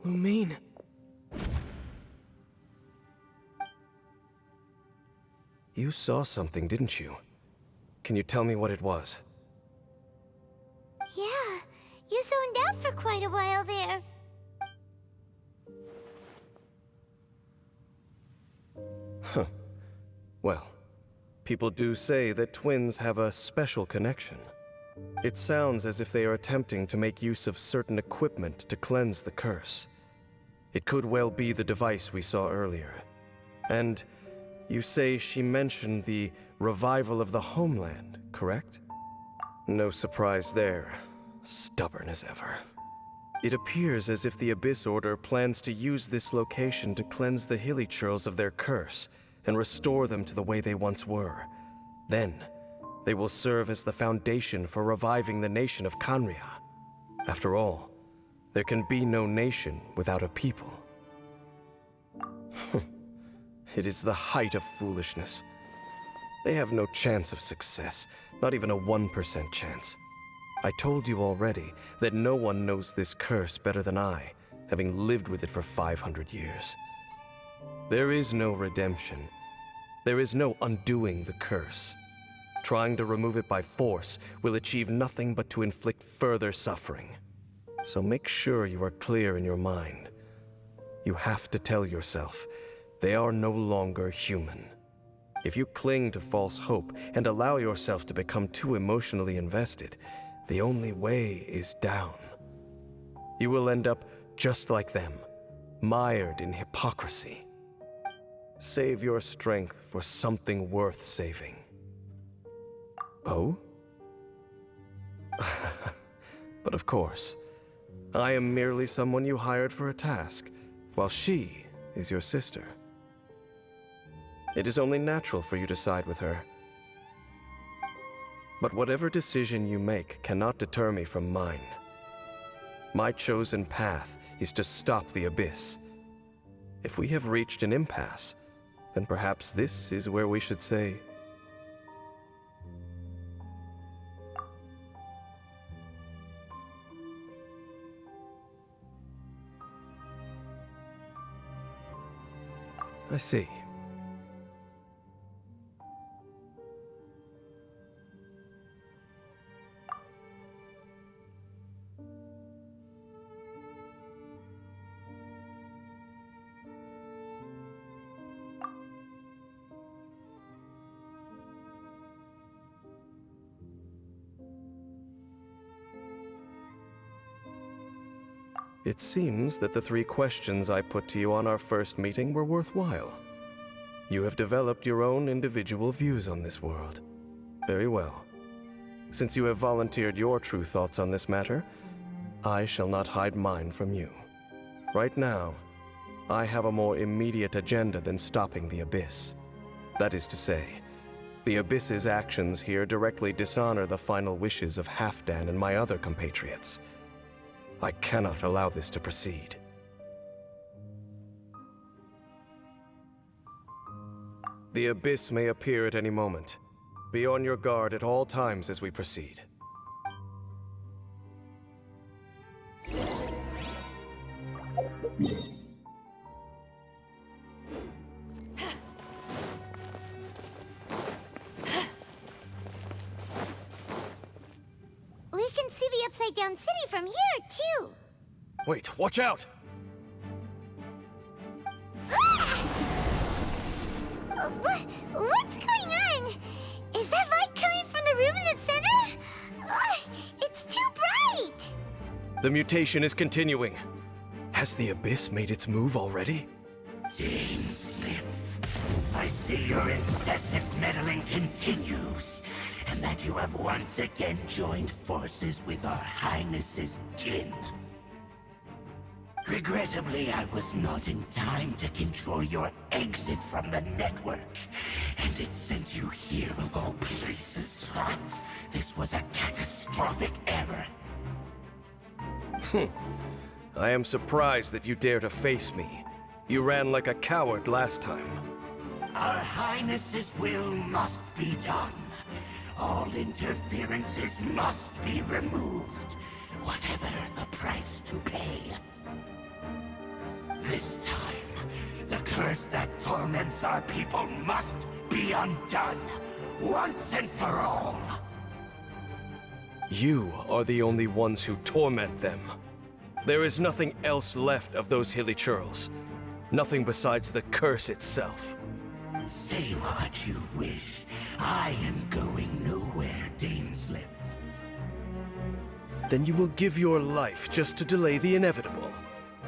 Lumine. You saw something, didn't you? Can you tell me what it was? Yeah, you zoned out for quite a while there. Huh. Well, people do say that twins have a special connection. It sounds as if they are attempting to make use of certain equipment to cleanse the curse. It could well be the device we saw earlier. And you say she mentioned the revival of the homeland, correct? No surprise there. Stubborn as ever. It appears as if the Abyss Order plans to use this location to cleanse the hilichurls of their curse and restore them to the way they once were. Then, they will serve as the foundation for reviving the nation of Kanria. After all, there can be no nation without a people. It is the height of foolishness. They have no chance of success, not even a 1% chance. I told you already that no one knows this curse better than I, having lived with it for 500 years. There is no redemption. There is no undoing the curse. Trying to remove it by force will achieve nothing but to inflict further suffering. So make sure you are clear in your mind. You have to tell yourself, they are no longer human. If you cling to false hope and allow yourself to become too emotionally invested, the only way is down. You will end up just like them, mired in hypocrisy. Save your strength for something worth saving. Oh? But of course, I am merely someone you hired for a task, while she is your sister. It is only natural for you to side with her. But whatever decision you make cannot deter me from mine. My chosen path is to stop the Abyss. If we have reached an impasse, then perhaps this is where we should say... I see. It seems that the 3 questions I put to you on our first meeting were worthwhile. You have developed your own individual views on this world. Very well. Since you have volunteered your true thoughts on this matter, I shall not hide mine from you. Right now, I have a more immediate agenda than stopping the Abyss. That is to say, the Abyss's actions here directly dishonor the final wishes of Halfdan and my other compatriots. I cannot allow this to proceed. The Abyss may appear at any moment. Be on your guard at all times as we proceed. We can see the Upside Down City from here, too. Wait, watch out! What's going on? Is that light coming from the room in the center? It's too bright! The mutation is continuing. Has the Abyss made its move already? Genshin, I see your incessant meddling continues, and that you have once again joined forces with our Highness's kin. Regrettably, I was not in time to control your exit from the network, and it sent you here of all places. This was a catastrophic error. I am surprised that you dare to face me. You ran like a coward last time. Our Highness's will must be done. All interferences must be removed, whatever the price to pay. This time, the curse that torments our people must be undone, once and for all. You are the only ones who torment them. There is nothing else left of those hilly churls. Nothing besides the curse itself. Say what you wish. I am going nowhere, Dainsleif. Then you will give your life just to delay the inevitable.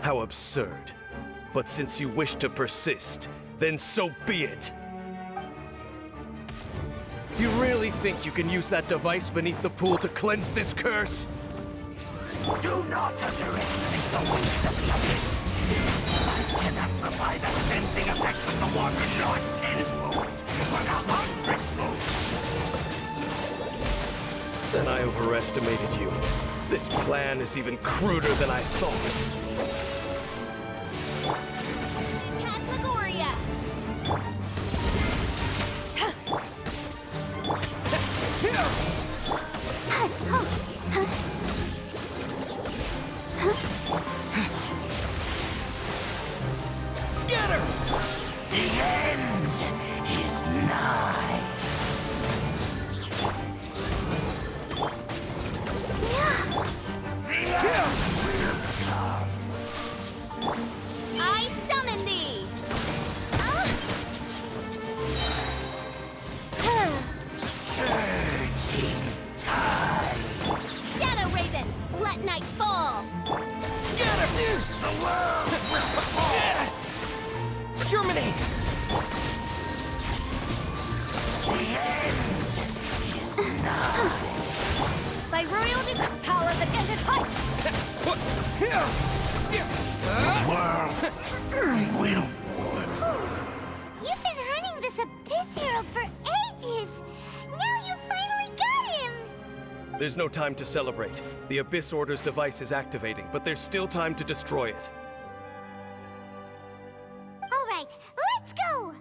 How absurd. But since you wish to persist, then so be it. You really think you can use that device beneath the pool to cleanse this curse? Do not underestimate the waste of the abyss. I can amplify the cleansing effects of the water not tenfold, but 100-fold. Then I overestimated you. This plan is even cruder than I thought. Scatter! The end is nigh. The end will come. I summon thee! Surging tide. Shadow Raven, let night fall! Scatter! The world will fall. Germinate! The end is nigh. By royal power that ended height! The world will. You've been hunting this Abyss Herald for ages! Now you finally got him! There's no time to celebrate. The Abyss Order's device is activating, but there's still time to destroy it. All right, let's go!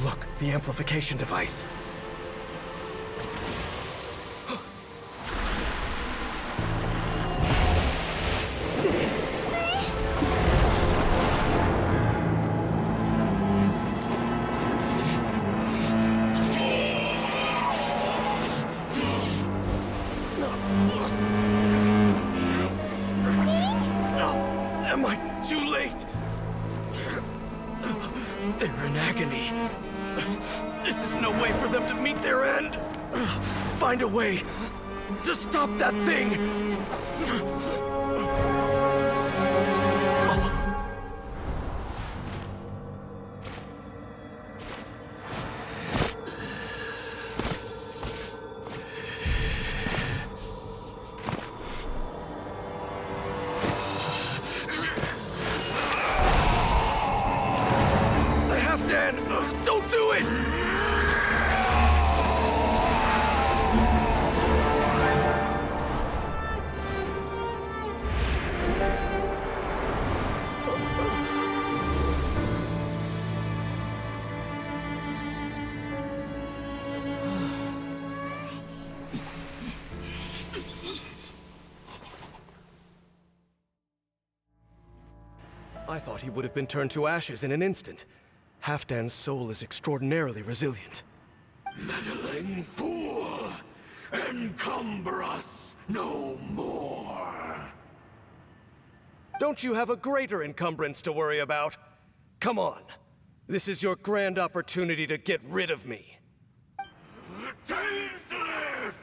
Look, the amplification device. They're in agony. This is no way for them to meet their end. Find a way to stop that thing. Halfdan, don't do it! I thought he would have been turned to ashes in an instant. Halfdan's soul is extraordinarily resilient. Meddling fool! Encumber us no more! Don't you have a greater encumbrance to worry about? Come on. This is your grand opportunity to get rid of me. Tasteless!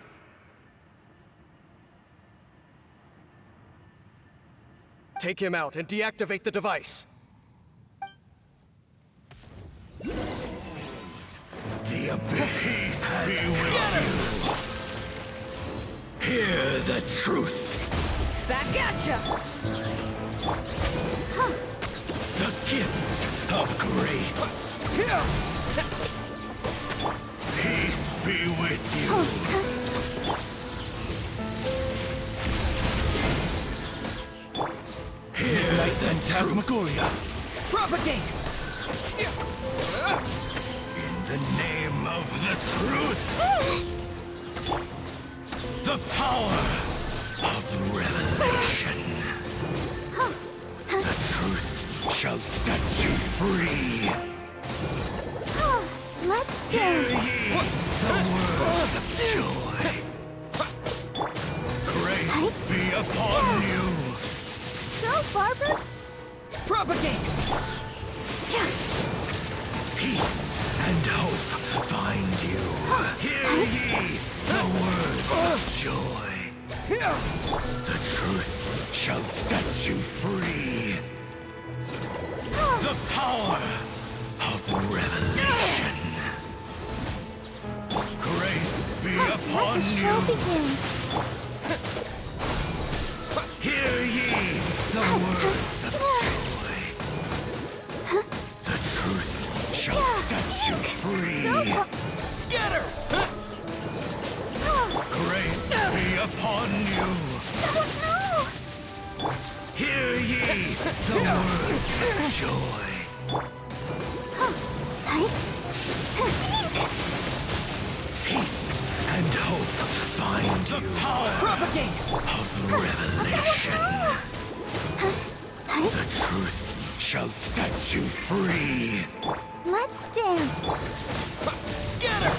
Take him out and deactivate the device. The abyss be with you. Hear the truth. Back at ya! The gifts of grace. Peace be with you. Hear the Phantasmagoria! Propagate! In the name of the truth. The power of revelation. The truth shall set you free. Let's Hear dance. ye the word of joy. Grace be upon you. Go, Barbara. Propagate! Peace and hope find you. Hear ye the word of joy. The truth shall set you free. The power of revelation. Grace be upon Let the show you. begin. Hear ye the word of joy. The truth shall set you free. Scatter! Grace be upon you. No! Hear ye the word of joy. Peace and hope find you. The power Propagate! of revelation. The truth shall set you free. Let's dance. Scatter!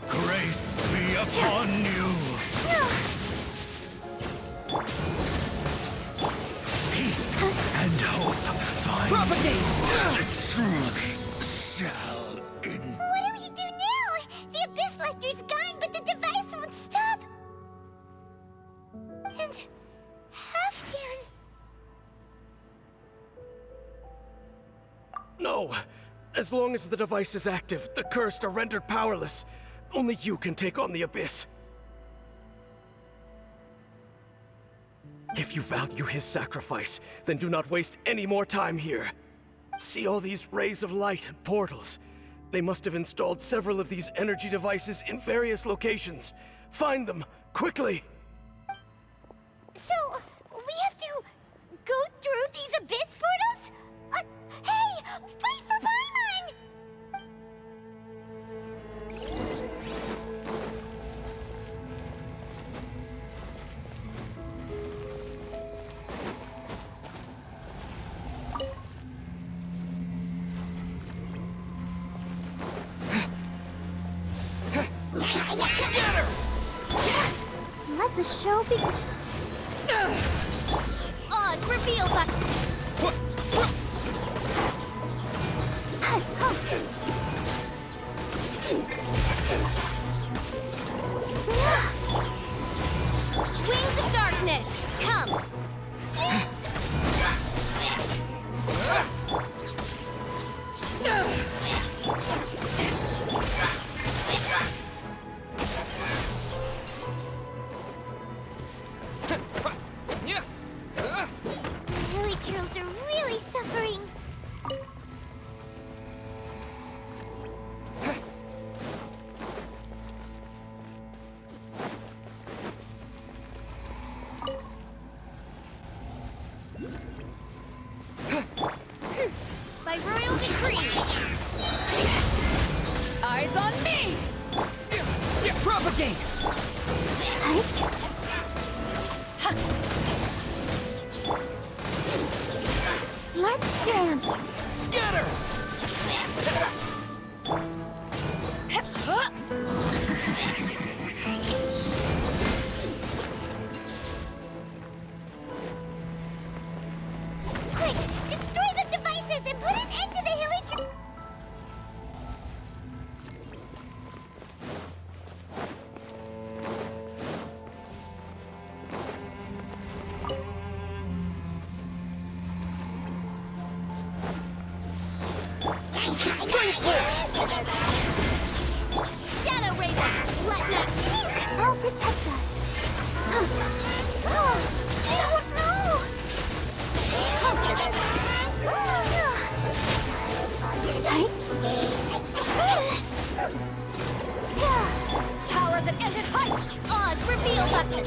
Grace be upon you. Peace and hope find Propagate! the truth shall in. What do we do now? The Abyss Lecter's gone, but the device won't stop. And Halfdan. No! As long as the device is active, the cursed are rendered powerless. Only you can take on the Abyss. If you value his sacrifice, then do not waste any more time here. See all these rays of light and portals? They must have installed several of these energy devices in various locations. Find them, quickly! So, we have to go through these Abyss portals? Hey! Wait for Paimon! Scatter! Let the show begin. Oz, reveal that. Wings of darkness, come! The hilly churls are really suffering. By royal decree! Eyes on me! Propagate! Let's dance. Scatter! Quick, destroy the devices and put an end to the hilly churl. Shadow Raven, let not I'll protect us. Oh, no! Tower that ended height! Oz, reveal weapon!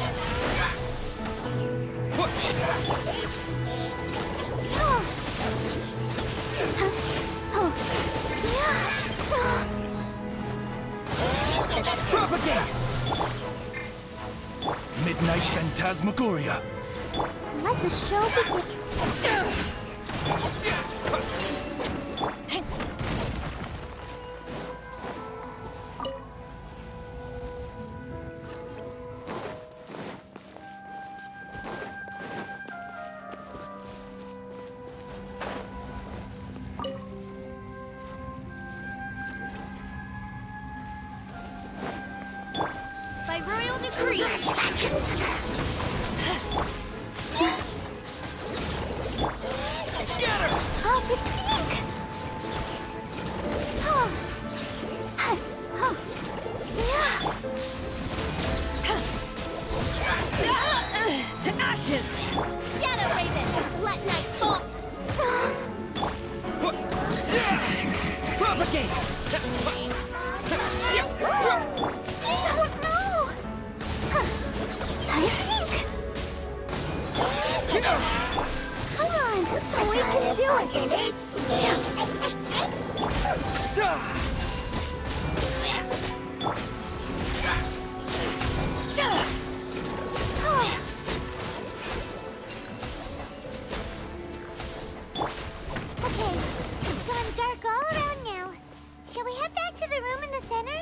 Propagate! Midnight Phantasmagoria. Let the show begin. By royal decree! Scatter! I'll protect. To ashes! Shadow Raven, let night fall! Propagate! Come on, we can do it. Okay, it's gone dark all around now. Shall we head back to the room in the center?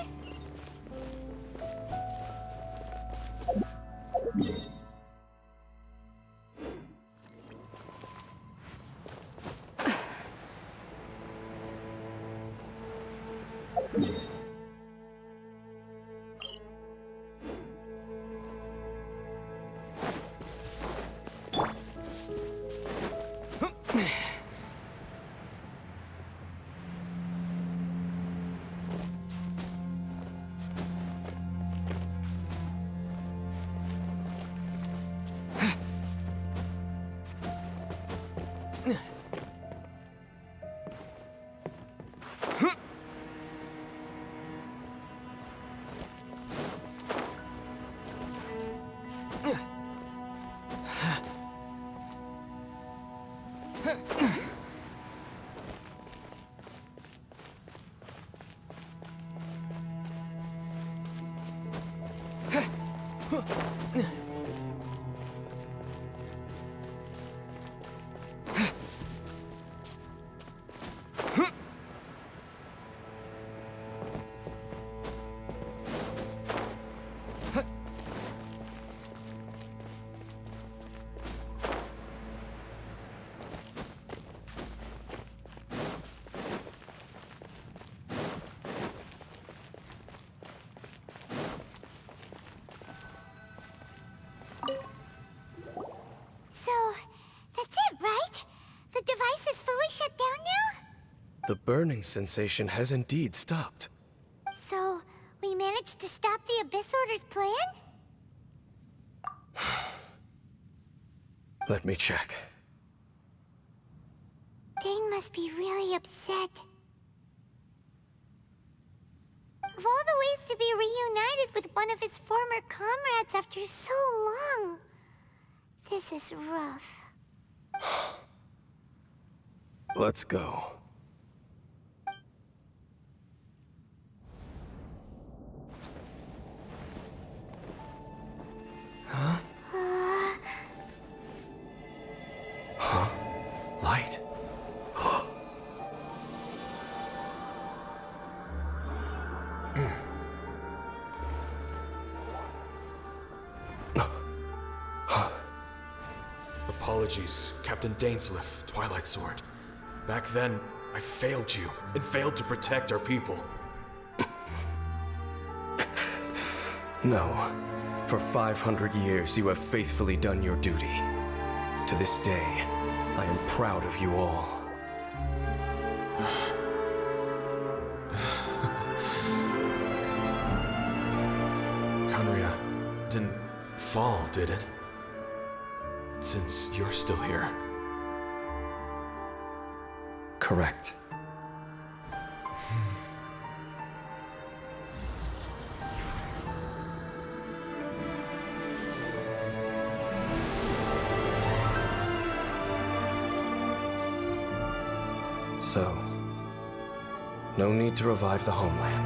The burning sensation has indeed stopped. So, we managed to stop the Abyss Order's plan? Let me check. Dane must be really upset. Of all the ways to be reunited with one of his former comrades after so long, this is rough. Let's go. Huh? Huh? Light? Apologies, Captain Dainsleif, Twilight Sword. Back then, I failed you, and failed to protect our people. No. For 500 years, you have faithfully done your duty. To this day, I am proud of you all. Conria didn't fall, did it? Since you're still here. Correct. So, no need to revive the homeland.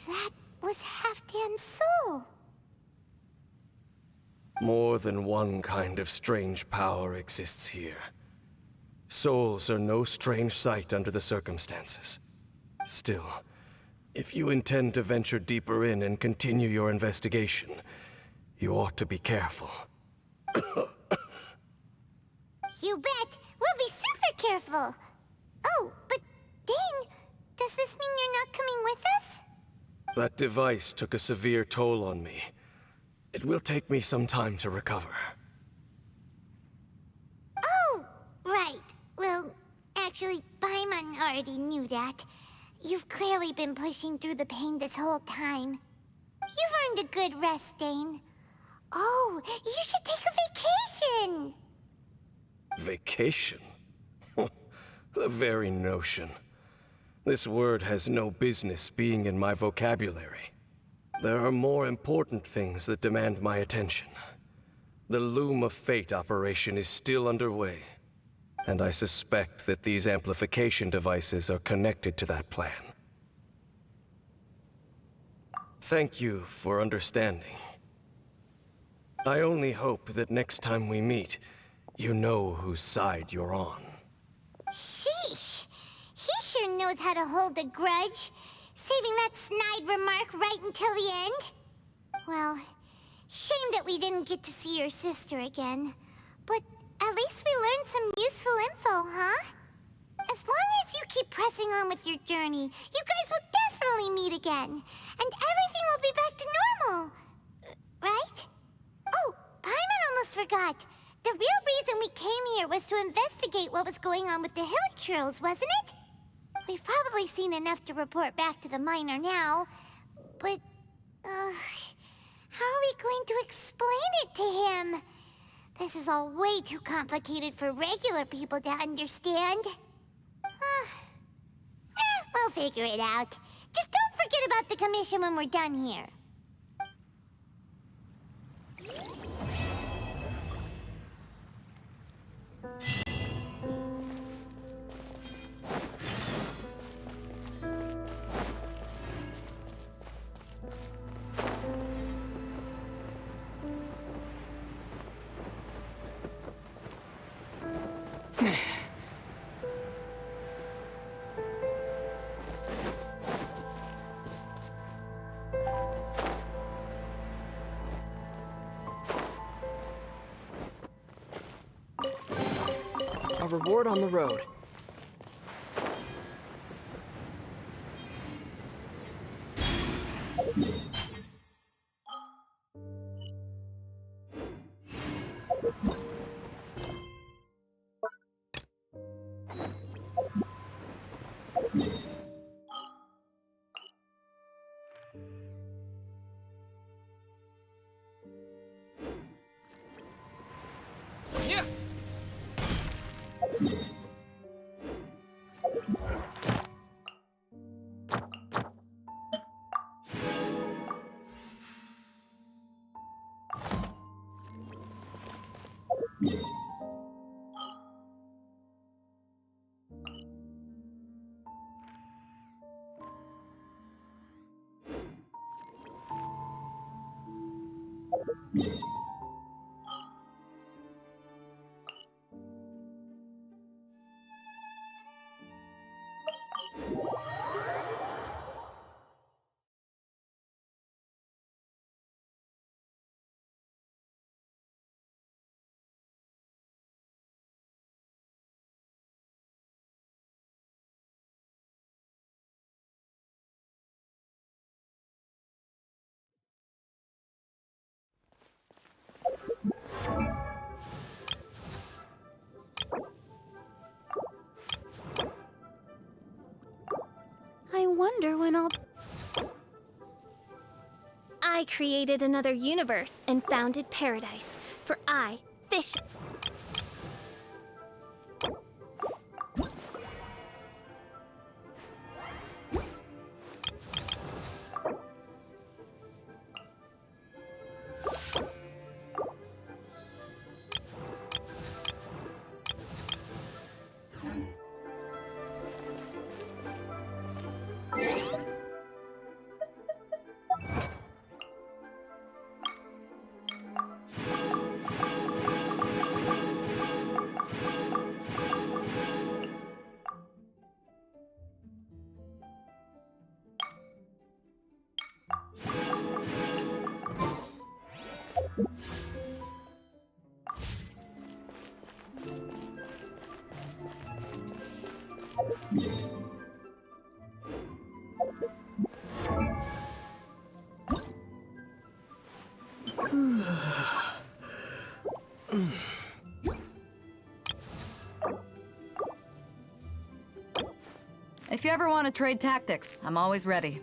That was Halfdan's soul. More than one kind of strange power exists here. Souls are no strange sight under the circumstances. Still, if you intend to venture deeper in and continue your investigation, you ought to be careful. You bet! We'll be super careful! Oh, but Dane, does this mean you're not coming with us? That device took a severe toll on me. It will take me some time to recover. Oh, right. Well, actually, Paimon already knew that. You've clearly been pushing through the pain this whole time. You've earned a good rest, Dane. Oh, you should take a vacation! Vacation? The very notion. This word has no business being in my vocabulary. There are more important things that demand my attention. The Loom of Fate operation is still underway, and I suspect that these amplification devices are connected to that plan. Thank you for understanding. I only hope that next time we meet, you know whose side you're on. Sheesh! He sure knows how to hold a grudge, saving that snide remark right until the end. Well, shame that we didn't get to see your sister again. But at least we learned some useful info, huh? As long as you keep pressing on with your journey, you guys will definitely meet again. And everything will be back to normal. Right? Oh, Paimon almost forgot. The real reason we came here was to investigate what was going on with the Hilly wasn't it? We've probably seen enough to report back to the miner now. But, how are we going to explain it to him? This is all way too complicated for regular people to understand. We'll figure it out. Just don't forget about the commission when we're done here. A reward on the road. I wonder when I'll... I created another universe and founded paradise, for I, fish... If you ever want to trade tactics, I'm always ready.